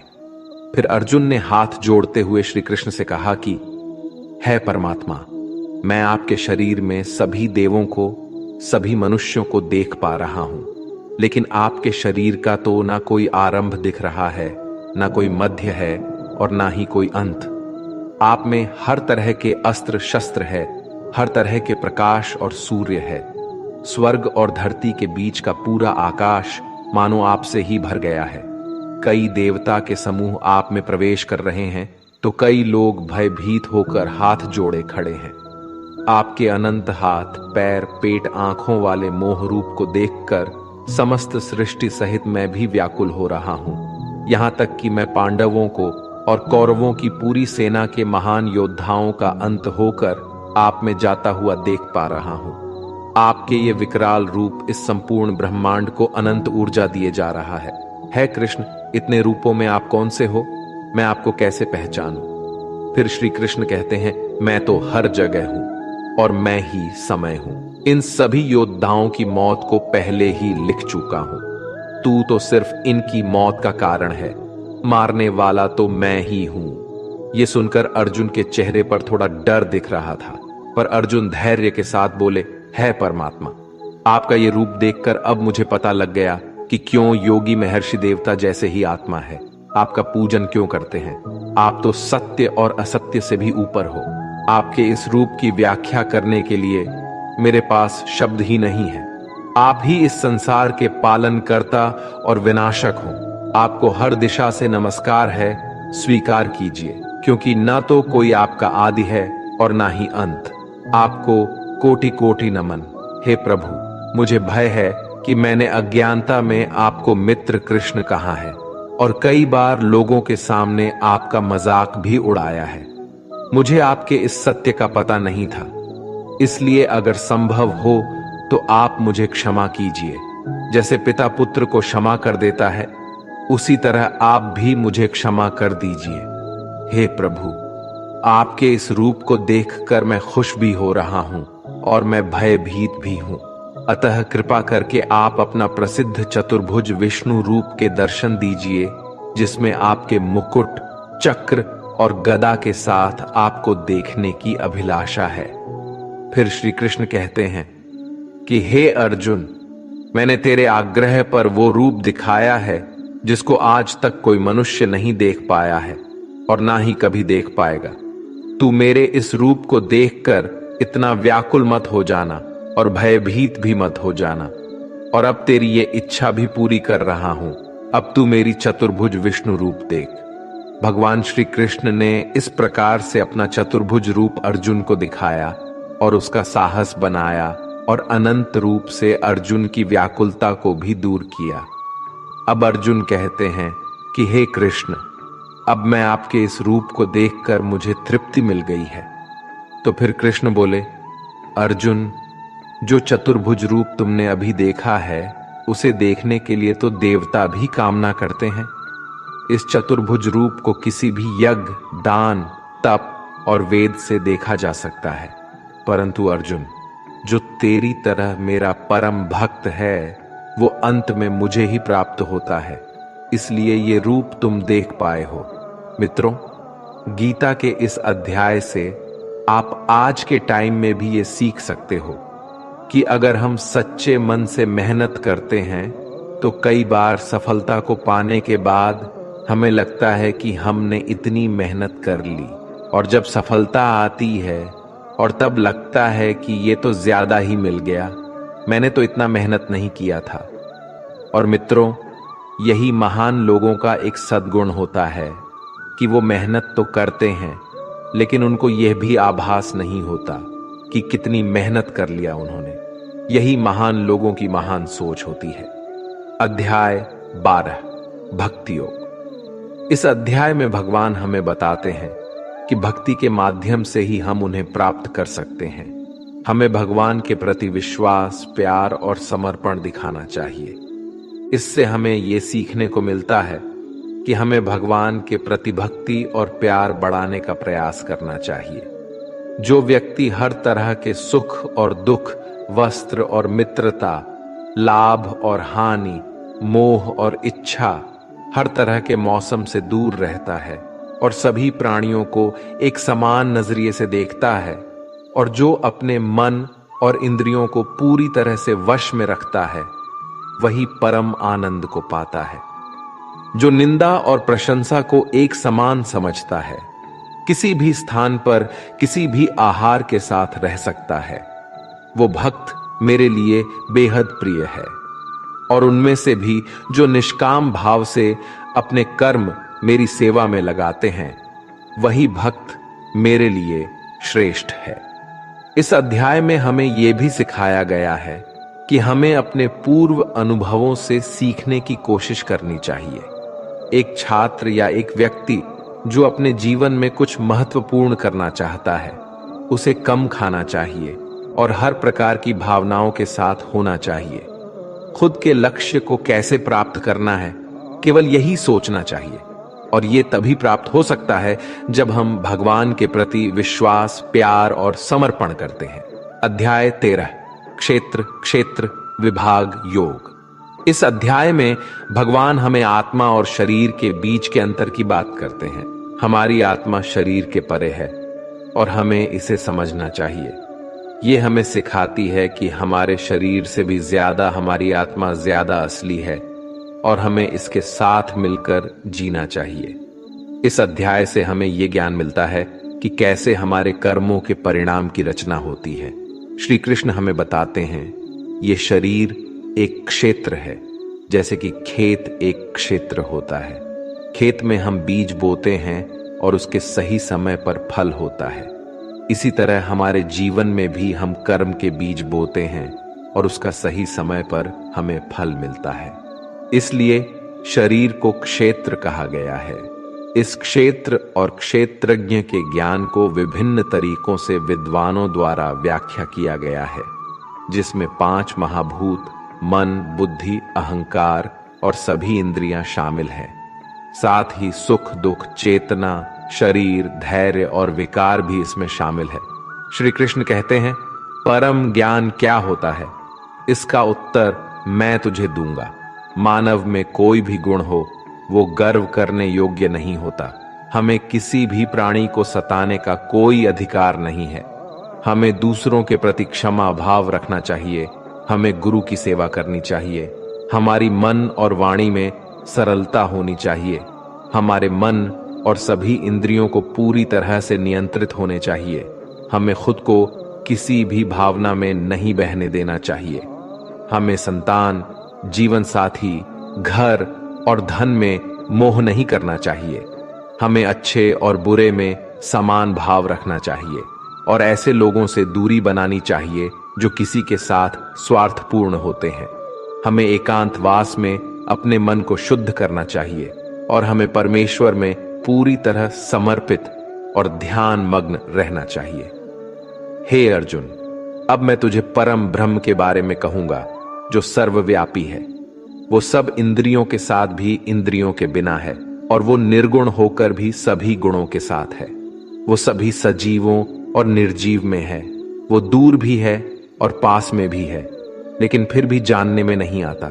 [SPEAKER 1] फिर अर्जुन ने हाथ जोड़ते हुए श्री कृष्ण से कहा कि है परमात्मा, मैं आपके शरीर में सभी देवों को, सभी मनुष्यों को देख पा रहा हूं, लेकिन आपके शरीर का तो ना कोई आरंभ दिख रहा है, ना कोई मध्य है और ना ही कोई अंत। आप में हर तरह के अस्त्र शस्त्र है, हर तरह के प्रकाश और सूर्य है। स्वर्ग और धरती के बीच का पूरा आकाश मानो आपसे ही भर गया है। कई देवता के समूह आप में प्रवेश कर रहे हैं तो कई लोग भयभीत होकर हाथ जोड़े खड़े हैं। आपके अनंत हाथ, पैर, पेट, आंखों वाले मोह रूप को देखकर समस्त सृष्टि सहित मैं भी व्याकुल हो रहा हूं। यहां तक कि मैं पांडवों को और कौरवों की पूरी सेना के महान योद्धाओं का अंत होकर आप में जाता हुआ देख पा रहा हूं। आपके ये विकराल रूप इस संपूर्ण ब्रह्मांड को अनंत ऊर्जा दिए जा रहा है कृष्ण, इतने रूपों में आप कौन से हो? मैं आपको कैसे पहचानूं? फिर श्री कृष्ण कहते हैं, मैं तो हर जगह हूं और मैं ही समय हूं। इन सभी योद्धाओं की मौत को पहले ही लिख चुका हूं। तू तो सिर्फ इनकी मौत का कारण है, मारने वाला तो मैं ही हूं। यह सुनकर अर्जुन के चेहरे पर थोड़ा डर दिख रहा था, पर अर्जुन धैर्य के साथ बोले, है परमात्मा, आपका ये रूप देखकर अब मुझे पता लग गया कि क्यों योगी महर्षि देवता जैसे ही आत्मा है आपका पूजन क्यों करते हैं। आप तो सत्य और असत्य से भी ऊपर हो। आपके इस रूप की व्याख्या करने के लिए मेरे पास शब्द ही नहीं है। आप ही इस संसार के पालनकर्ता और विनाशक हो। आपको हर दिशा से नमस्कार है, स्वीकार कीजिए, क्योंकि ना तो कोई आपका आदि है और ना ही अंत। आपको कोटि कोटि नमन। हे प्रभु, मुझे भय है कि मैंने अज्ञानता में आपको मित्र कृष्ण कहा है और कई बार लोगों के सामने आपका मजाक भी उड़ाया है। मुझे आपके इस सत्य का पता नहीं था, इसलिए अगर संभव हो तो आप मुझे क्षमा कीजिए। जैसे पिता पुत्र को क्षमा कर देता है, उसी तरह आप भी मुझे क्षमा कर दीजिए। हे प्रभु, आपके इस रूप को देखकर मैं खुश भी हो रहा हूं और मैं भयभीत भी हूं। अतः कृपा करके आप अपना प्रसिद्ध चतुर्भुज विष्णु रूप के दर्शन दीजिए, जिसमें आपके मुकुट, चक्र और गदा के साथ आपको देखने की अभिलाषा है। फिर श्री कृष्ण कहते हैं कि हे अर्जुन, मैंने तेरे आग्रह पर वो रूप दिखाया है जिसको आज तक कोई मनुष्य नहीं देख पाया है और ना ही कभी देख पाएगा। तू मेरे इस रूप को देखकर इतना व्याकुल मत हो जाना और भयभीत भी मत हो जाना। और अब तेरी ये इच्छा भी पूरी कर रहा हूं। अब तू मेरी चतुर्भुज विष्णु रूप देख। भगवान श्री कृष्ण ने इस प्रकार से अपना चतुर्भुज रूप अर्जुन को दिखाया और उसका साहस बनाया और अनंत रूप से अर्जुन की व्याकुलता को भी दूर किया। अब अर्जुन कहते हैं कि हे कृष्ण, अब मैं आपके इस रूप को देखकर मुझे तृप्ति मिल गई है। तो फिर कृष्ण बोले, अर्जुन, जो चतुर्भुज रूप तुमने अभी देखा है, उसे देखने के लिए तो देवता भी कामना करते हैं। इस चतुर्भुज रूप को किसी भी यज्ञ, दान, तप और वेद से देखा जा सकता है, परंतु अर्जुन, जो तेरी तरह मेरा परम भक्त है, वो अंत में मुझे ही प्राप्त होता है, इसलिए ये रूप तुम देख पाए हो। मित्रों, गीता के इस अध्याय से आप आज के टाइम में भी ये सीख सकते हो कि अगर हम सच्चे मन से मेहनत करते हैं तो कई बार सफलता को पाने के बाद हमें लगता है कि हमने इतनी मेहनत कर ली, और जब सफलता आती है और तब लगता है कि ये तो ज्यादा ही मिल गया, मैंने तो इतना मेहनत नहीं किया था। और मित्रों, यही महान लोगों का एक सद्गुण होता है कि वो मेहनत तो करते हैं, लेकिन उनको यह भी आभास नहीं होता कि कितनी मेहनत कर लिया उन्होंने। यही महान लोगों की महान सोच होती है। अध्याय 12, भक्ति योग। इस अध्याय में भगवान हमें बताते हैं कि भक्ति के माध्यम से ही हम उन्हें प्राप्त कर सकते हैं। हमें भगवान के प्रति विश्वास, प्यार और समर्पण दिखाना चाहिए। इससे हमें ये सीखने को मिलता है कि हमें भगवान के प्रति भक्ति और प्यार बढ़ाने का प्रयास करना चाहिए। जो व्यक्ति हर तरह के सुख और दुख, वस्त्र और मित्रता, लाभ और हानि, मोह और इच्छा, हर तरह के मौसम से दूर रहता है और सभी प्राणियों को एक समान नजरिए से देखता है, और जो अपने मन और इंद्रियों को पूरी तरह से वश में रखता है, वही परम आनंद को पाता है। जो निंदा और प्रशंसा को एक समान समझता है, किसी भी स्थान पर किसी भी आहार के साथ रह सकता है, वो भक्त मेरे लिए बेहद प्रिय है। और उनमें से भी जो निष्काम भाव से अपने कर्म मेरी सेवा में लगाते हैं, वही भक्त मेरे लिए श्रेष्ठ है। इस अध्याय में हमें यह भी सिखाया गया है कि हमें अपने पूर्व अनुभवों से सीखने की कोशिश करनी चाहिए। एक छात्र या एक व्यक्ति जो अपने जीवन में कुछ महत्वपूर्ण करना चाहता है, उसे कम खाना चाहिए और हर प्रकार की भावनाओं के साथ होना चाहिए। खुद के लक्ष्य को कैसे प्राप्त करना है, केवल यही सोचना चाहिए, और ये तभी प्राप्त हो सकता है जब हम भगवान के प्रति विश्वास, प्यार और समर्पण करते हैं। अध्याय 13, क्षेत्र क्षेत्र विभाग योग। इस अध्याय में भगवान हमें आत्मा और शरीर के बीच के अंतर की बात करते हैं। हमारी आत्मा शरीर के परे है और हमें इसे समझना चाहिए। ये हमें सिखाती है कि हमारे शरीर से भी ज्यादा हमारी आत्मा ज्यादा असली है और हमें इसके साथ मिलकर जीना चाहिए। इस अध्याय से हमें यह ज्ञान मिलता है कि कैसे हमारे कर्मों के परिणाम की रचना होती है। श्री कृष्ण हमें बताते हैं, ये शरीर एक क्षेत्र है, जैसे कि खेत एक क्षेत्र होता है। खेत में हम बीज बोते हैं और उसके सही समय पर फल होता है। इसी तरह हमारे जीवन में भी हम कर्म के बीज बोते हैं और उसका सही समय पर हमें फल मिलता है। इसलिए शरीर को क्षेत्र कहा गया है। इस क्षेत्र और क्षेत्रज्ञ के ज्ञान को विभिन्न तरीकों से विद्वानों द्वारा व्याख्या किया गया है, जिसमें 5 महाभूत मन, बुद्धि, अहंकार और सभी इंद्रियां शामिल हैं। साथ ही सुख, दुख, चेतना, शरीर, धैर्य और विकार भी इसमें शामिल है। श्री कृष्ण कहते हैं, परम ज्ञान क्या होता है? इसका उत्तर मैं तुझे दूंगा। मानव में कोई भी गुण हो, वो गर्व करने योग्य नहीं होता। हमें किसी भी प्राणी को सताने का कोई अधिकार नहीं है। हमें दूसरों के प्रति क्षमा भाव रखना चाहिए। हमें गुरु की सेवा करनी चाहिए। हमारी मन और वाणी में सरलता होनी चाहिए। हमारे मन और सभी इंद्रियों को पूरी तरह से नियंत्रित होने चाहिए। हमें खुद को किसी भी भावना में नहीं बहने देना चाहिए। हमें संतान, जीवन साथी, घर और धन में मोह नहीं करना चाहिए। हमें अच्छे और बुरे में समान भाव रखना चाहिए और ऐसे लोगों से दूरी बनानी चाहिए जो किसी के साथ स्वार्थपूर्ण होते हैं। हमें एकांतवास में अपने मन को शुद्ध करना चाहिए और हमें परमेश्वर में पूरी तरह समर्पित और ध्यान मग्न रहना चाहिए। हे अर्जुन, अब मैं तुझे परम ब्रह्म के बारे में कहूंगा जो सर्वव्यापी है। वो सब इंद्रियों के साथ भी इंद्रियों के बिना है और वो निर्गुण होकर भी सभी गुणों के साथ है। वो सभी सजीवों और निर्जीव में है। वो दूर भी है और पास में भी है, लेकिन फिर भी जानने में नहीं आता।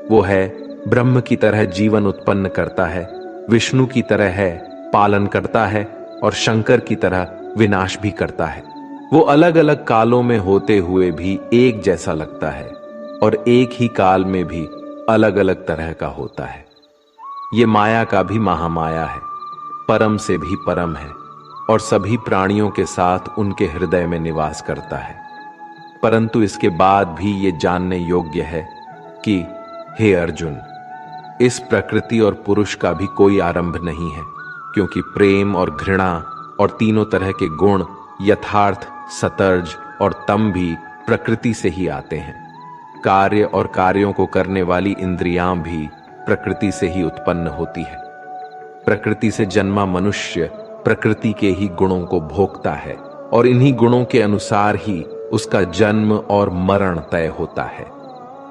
[SPEAKER 1] वो है ब्रह्म की तरह जीवन उत्पन्न करता है, विष्णु की तरह है पालन करता है और शंकर की तरह विनाश भी करता है। वो अलग अलग कालों में होते हुए भी एक जैसा लगता है और एक ही काल में भी अलग अलग तरह का होता है। ये माया का भी महामाया है, परम से भी परम है और सभी प्राणियों के साथ उनके हृदय में निवास करता है। परंतु इसके बाद भी ये जानने योग्य है कि हे अर्जुन, इस प्रकृति और पुरुष का भी कोई आरंभ नहीं है, क्योंकि प्रेम और घृणा और तीनों तरह के गुण, यथार्थ, सतर्ज और तम भी प्रकृति से ही आते हैं। कार्य और कार्यों को करने वाली इंद्रियां भी प्रकृति से ही उत्पन्न होती है। प्रकृति से जन्मा मनुष्य प्रकृति के ही गुणों को भोगता है और इन्हीं गुणों के अनुसार ही उसका जन्म और मरण तय होता है।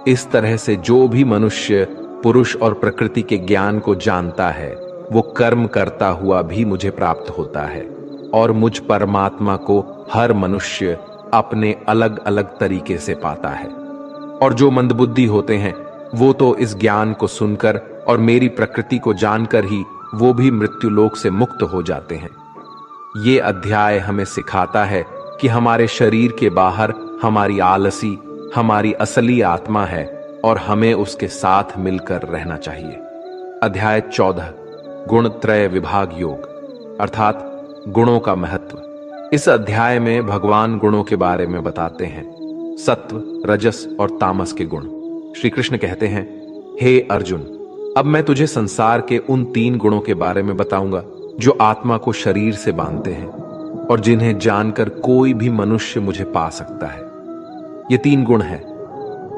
[SPEAKER 1] इस तरह से जो भी मनुष्य पुरुष और प्रकृति के ज्ञान को जानता है, वो कर्म करता हुआ भी मुझे प्राप्त होता है और मुझ परमात्मा को हर मनुष्य अपने अलग अलग तरीके से पाता है। और जो मंदबुद्धि होते हैं, वो तो इस ज्ञान को सुनकर और मेरी प्रकृति को जानकर ही वो भी मृत्युलोक से मुक्त हो जाते हैं। ये अध्याय हमें सिखाता है कि हमारे शरीर के बाहर हमारी आलसी, हमारी असली आत्मा है और हमें उसके साथ मिलकर रहना चाहिए। अध्याय 14 गुणत्रय विभाग योग, अर्थात गुणों का महत्व। इस अध्याय में भगवान गुणों के बारे में बताते हैं, सत्व, रजस और तामस के गुण। श्री कृष्ण कहते हैं, हे अर्जुन, अब मैं तुझे संसार के उन 3 गुणों के बारे में बताऊंगा जो आत्मा को शरीर से बांधते हैं और जिन्हें जानकर कोई भी मनुष्य मुझे पा सकता है। ये 3 गुण हैं,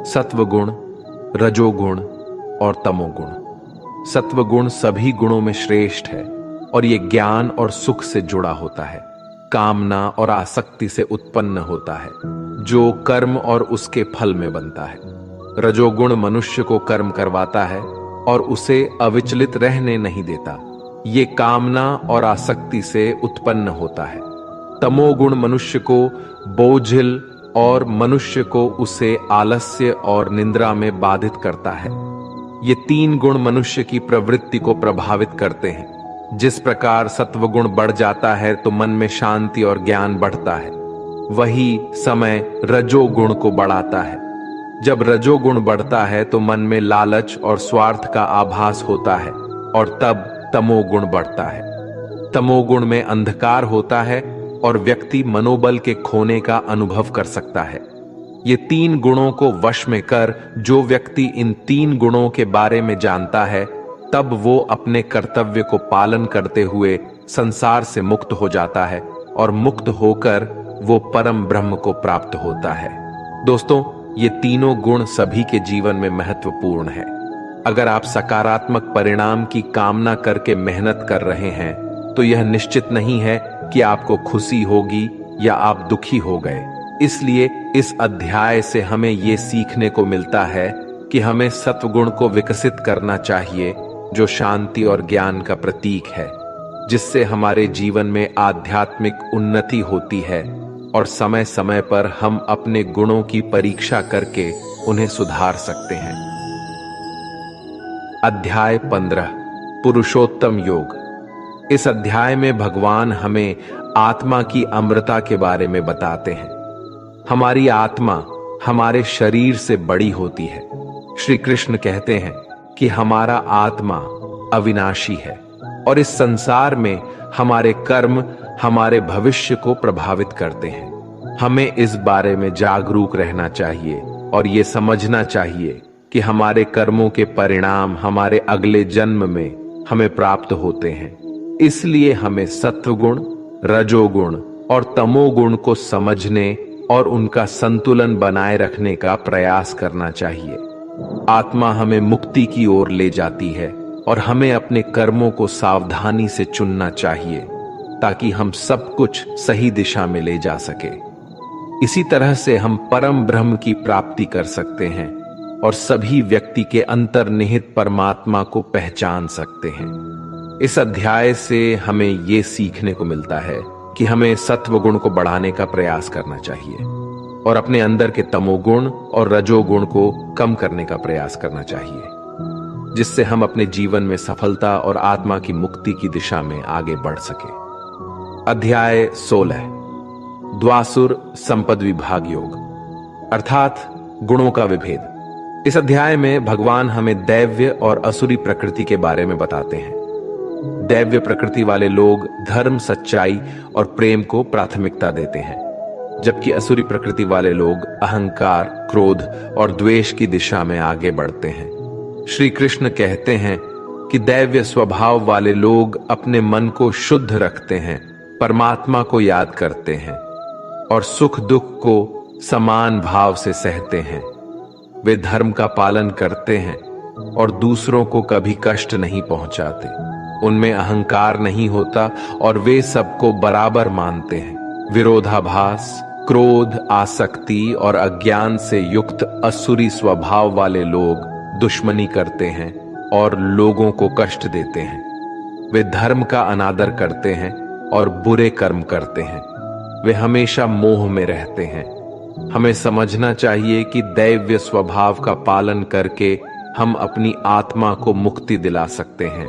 [SPEAKER 1] सत्वगुण, रजोगुण और तमोगुण। सत्वगुण सभी गुणों में श्रेष्ठ है और ये ज्ञान और सुख से जुड़ा होता है, कामना और आसक्ति से उत्पन्न होता है, जो कर्म और उसके फल में बनता है। रजोगुण मनुष्य को कर्म करवाता है और उसे अविचलित रहने नहीं देता। ये कामना और आसक्ति से उत्पन्न होता है। तमोगुण मनुष्य को बोझिल और मनुष्य को उसे आलस्य और निद्रा में बाधित करता है। ये 3 गुण मनुष्य की प्रवृत्ति को प्रभावित करते हैं। जिस प्रकार सत्वगुण बढ़ जाता है तो मन में शांति और ज्ञान बढ़ता है, वही समय रजोगुण को बढ़ाता है। जब रजोगुण बढ़ता है तो मन में लालच और स्वार्थ का आभास होता है और तब तमोगुण बढ़ता है। तमोगुण में अंधकार होता है और व्यक्ति मनोबल के खोने का अनुभव कर सकता है। ये 3 गुणों को वश में कर जो व्यक्ति इन 3 गुणों के बारे में जानता है, तब वो अपने कर्तव्य को पालन करते हुए संसार से मुक्त हो जाता है और मुक्त होकर वो परम ब्रह्म को प्राप्त होता है। दोस्तों, ये तीनों गुण सभी के जीवन में महत्वपूर्ण है। अगर आप सकारात्मक परिणाम की कामना करके मेहनत कर रहे हैं तो यह निश्चित नहीं है कि आपको खुशी होगी या आप दुखी हो गए। इसलिए इस अध्याय से हमें यह सीखने को मिलता है कि हमें सत्वगुण को विकसित करना चाहिए, जो शांति और ज्ञान का प्रतीक है, जिससे हमारे जीवन में आध्यात्मिक उन्नति होती है और समय समय पर हम अपने गुणों की परीक्षा करके उन्हें सुधार सकते हैं। अध्याय 15 पुरुषोत्तम योग। इस अध्याय में भगवान हमें आत्मा की अमरता के बारे में बताते हैं। हमारी आत्मा हमारे शरीर से बड़ी होती है। श्री कृष्ण कहते हैं कि हमारा आत्मा अविनाशी है और इस संसार में हमारे कर्म हमारे भविष्य को प्रभावित करते हैं। हमें इस बारे में जागरूक रहना चाहिए और ये समझना चाहिए कि हमारे कर्मों के परिणाम हमारे अगले जन्म में हमें प्राप्त होते हैं। इसलिए हमें सत्वगुण, रजोगुण और तमोगुण को समझने और उनका संतुलन बनाए रखने का प्रयास करना चाहिए। आत्मा हमें मुक्ति की ओर ले जाती है और हमें अपने कर्मों को सावधानी से चुनना चाहिए ताकि हम सब कुछ सही दिशा में ले जा सके। इसी तरह से हम परम ब्रह्म की प्राप्ति कर सकते हैं और सभी व्यक्ति के अंतर्निहित परमात्मा को पहचान सकते हैं। इस अध्याय से हमें यह सीखने को मिलता है कि हमें सत्वगुण को बढ़ाने का प्रयास करना चाहिए और अपने अंदर के तमोगुण और रजोगुण को कम करने का प्रयास करना चाहिए, जिससे हम अपने जीवन में सफलता और आत्मा की मुक्ति की दिशा में आगे बढ़ सके। अध्याय 16 द्वासुर संपद विभाग योग, अर्थात गुणों का विभेद। इस अध्याय में भगवान हमें दैव्य और असुरी प्रकृति के बारे में बताते हैं। दैव्य प्रकृति वाले लोग धर्म, सच्चाई और प्रेम को प्राथमिकता देते हैं, जबकि असुरी प्रकृति वाले लोग अहंकार, क्रोध और द्वेष की दिशा में आगे बढ़ते हैं। श्री कृष्ण कहते हैं कि दैव्य स्वभाव वाले लोग अपने मन को शुद्ध रखते हैं, परमात्मा को याद करते हैं और सुख दुख को समान भाव से सहते हैं। वे धर्म का पालन करते हैं और दूसरों को कभी कष्ट नहीं पहुंचाते। उनमें अहंकार नहीं होता और वे सबको बराबर मानते हैं। विरोधाभास, क्रोध, आसक्ति और अज्ञान से युक्त असुरी स्वभाव वाले लोग दुश्मनी करते हैं और लोगों को कष्ट देते हैं। वे धर्म का अनादर करते हैं और बुरे कर्म करते हैं। वे हमेशा मोह में रहते हैं। हमें समझना चाहिए कि दैव्य स्वभाव का पालन करके हम अपनी आत्मा को मुक्ति दिला सकते हैं,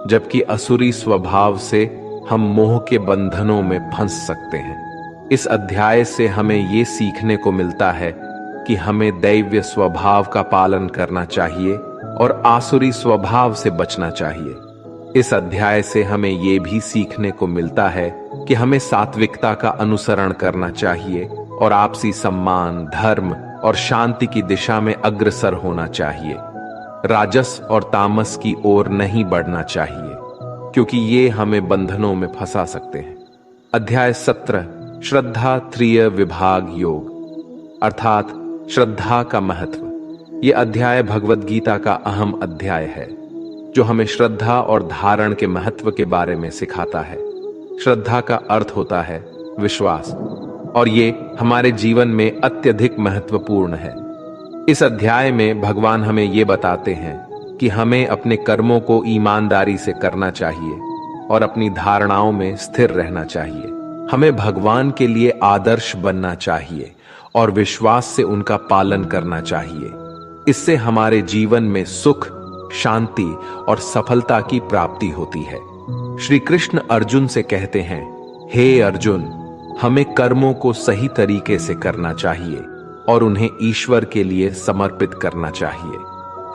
[SPEAKER 1] जबकि असुरी स्वभाव से हम मोह के बंधनों में फंस सकते हैं। इस अध्याय से हमें ये सीखने को मिलता है कि हमें दैव्य स्वभाव का पालन करना चाहिए और आसुरी स्वभाव से बचना चाहिए। इस अध्याय से हमें ये भी सीखने को मिलता है कि हमें सात्विकता का अनुसरण करना चाहिए और आपसी सम्मान, धर्म और शांति की दिशा में अग्रसर होना चाहिए। राजस और तामस की ओर नहीं बढ़ना चाहिए, क्योंकि ये हमें बंधनों में फंसा सकते हैं। अध्याय 17 श्रद्धा त्रिय विभाग योग, अर्थात श्रद्धा का महत्व। ये अध्याय भगवद गीता का अहम अध्याय है, जो हमें श्रद्धा और धारण के महत्व के बारे में सिखाता है। श्रद्धा का अर्थ होता है विश्वास, और ये हमारे जीवन में अत्यधिक महत्वपूर्ण है। इस अध्याय में भगवान हमें ये बताते हैं कि हमें अपने कर्मों को ईमानदारी से करना चाहिए और अपनी धारणाओं में स्थिर रहना चाहिए। हमें भगवान के लिए आदर्श बनना चाहिए और विश्वास से उनका पालन करना चाहिए। इससे हमारे जीवन में सुख, शांति और सफलता की प्राप्ति होती है। श्री कृष्ण अर्जुन से कहते हैं, हे अर्जुन, हमें कर्मों को सही तरीके से करना चाहिए और उन्हें ईश्वर के लिए समर्पित करना चाहिए।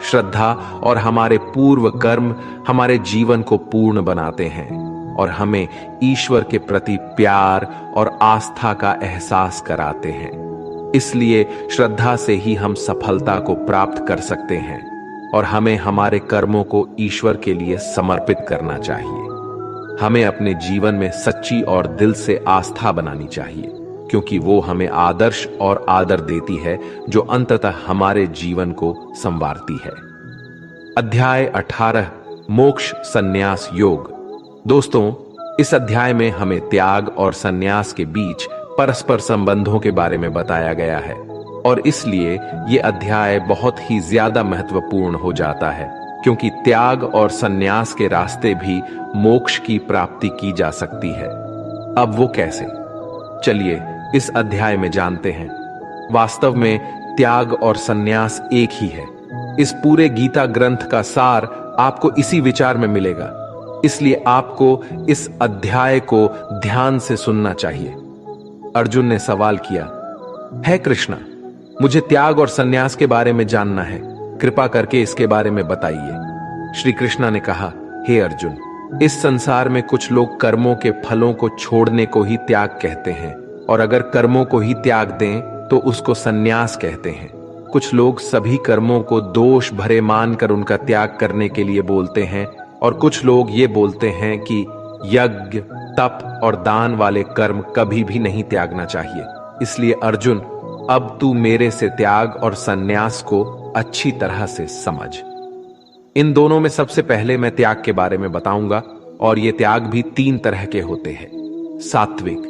[SPEAKER 1] श्रद्धा और हमारे पूर्व कर्म हमारे जीवन को पूर्ण बनाते हैं और हमें ईश्वर के प्रति प्यार और आस्था का एहसास कराते हैं। इसलिए श्रद्धा से ही हम सफलता को प्राप्त कर सकते हैं और हमें हमारे कर्मों को ईश्वर के लिए समर्पित करना चाहिए। हमें अपने जीवन में सच्ची और दिल से आस्था बनानी चाहिए, क्योंकि वो हमें आदर्श और आदर देती है जो अंततः हमारे जीवन को संवारती है। अध्याय 18 मोक्ष संन्यास योग। दोस्तों, इस अध्याय में हमें त्याग और संन्यास के बीच परस्पर संबंधों के बारे में बताया गया है और इसलिए ये अध्याय बहुत ही ज्यादा महत्वपूर्ण हो जाता है, क्योंकि त्याग और संन्यास के रास्ते भी मोक्ष की प्राप्ति की जा सकती है। अब वो कैसे? चलिए इस अध्याय में जानते हैं। वास्तव में त्याग और संन्यास एक ही है। इस पूरे गीता ग्रंथ का सार आपको इसी विचार में मिलेगा, इसलिए आपको इस अध्याय को ध्यान से सुनना चाहिए। अर्जुन ने सवाल किया, हे कृष्णा, मुझे त्याग और संन्यास के बारे में जानना है, कृपा करके इसके बारे में बताइए। श्री कृष्णा ने कहा, हे अर्जुन, इस संसार में कुछ लोग कर्मों के फलों को छोड़ने को ही त्याग कहते हैं, और अगर कर्मों को ही त्याग दें तो उसको संन्यास कहते हैं। कुछ लोग सभी कर्मों को दोष भरे मानकर उनका त्याग करने के लिए बोलते हैं, और कुछ लोग ये बोलते हैं कि यज्ञ, तप और दान वाले कर्म कभी भी नहीं त्यागना चाहिए। इसलिए अर्जुन, अब तू मेरे से त्याग और संन्यास को अच्छी तरह से समझ। इन दोनों में सबसे पहले मैं त्याग के बारे में बताऊंगा, और ये त्याग भी 3 तरह के होते हैं, सात्विक,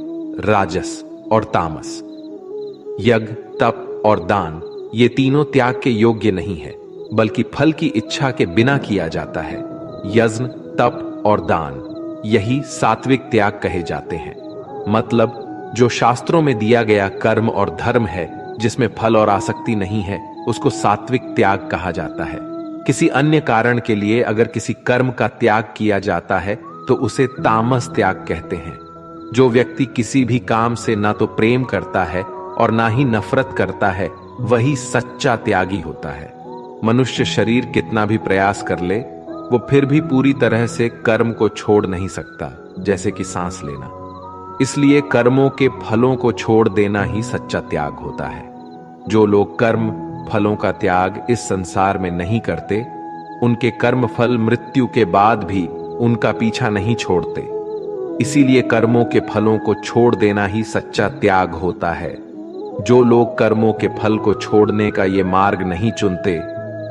[SPEAKER 1] राजस और तामस। यज्ञ, तप और दान ये तीनों त्याग के योग्य नहीं है, बल्कि फल की इच्छा के बिना किया जाता है। यज्ञ, तप और दान यही सात्विक त्याग कहे जाते हैं। मतलब जो शास्त्रों में दिया गया कर्म और धर्म है, जिसमें फल और आसक्ति नहीं है, उसको सात्विक त्याग कहा जाता है। किसी अन्य कारण के लिए अगर किसी कर्म का त्याग किया जाता है तो उसे तामस त्याग कहते हैं। जो व्यक्ति किसी भी काम से ना तो प्रेम करता है और ना ही नफरत करता है, वही सच्चा त्यागी होता है। मनुष्य शरीर कितना भी प्रयास कर ले, वो फिर भी पूरी तरह से कर्म को छोड़ नहीं सकता, जैसे कि सांस लेना। इसलिए कर्मों के फलों को छोड़ देना ही सच्चा त्याग होता है। जो लोग कर्म फलों का त्याग इस संसार में नहीं करते, उनके कर्म फल मृत्यु के बाद भी उनका पीछा नहीं छोड़ते। इसीलिए कर्मों के फलों को छोड़ देना ही सच्चा त्याग होता है। जो लोग कर्मों के फल को छोड़ने का ये मार्ग नहीं चुनते,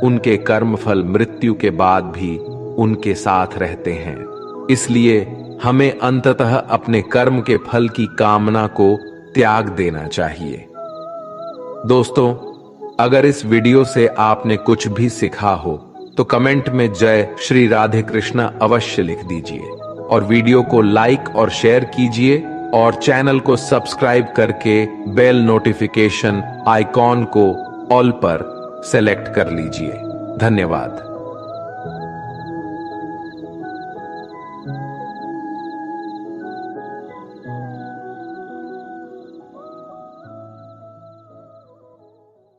[SPEAKER 1] उनके कर्म फल मृत्यु के बाद भी उनके साथ रहते हैं। इसलिए हमें अंततः अपने कर्म के फल की कामना को त्याग देना चाहिए। दोस्तों, अगर इस वीडियो से आपने कुछ भी सीखा हो तो कमेंट में जय श्री राधे कृष्णा अवश्य लिख दीजिए, और वीडियो को लाइक और शेयर कीजिए, और चैनल को सब्सक्राइब करके बेल नोटिफिकेशन आइकॉन को ऑल पर सेलेक्ट कर लीजिए। धन्यवाद।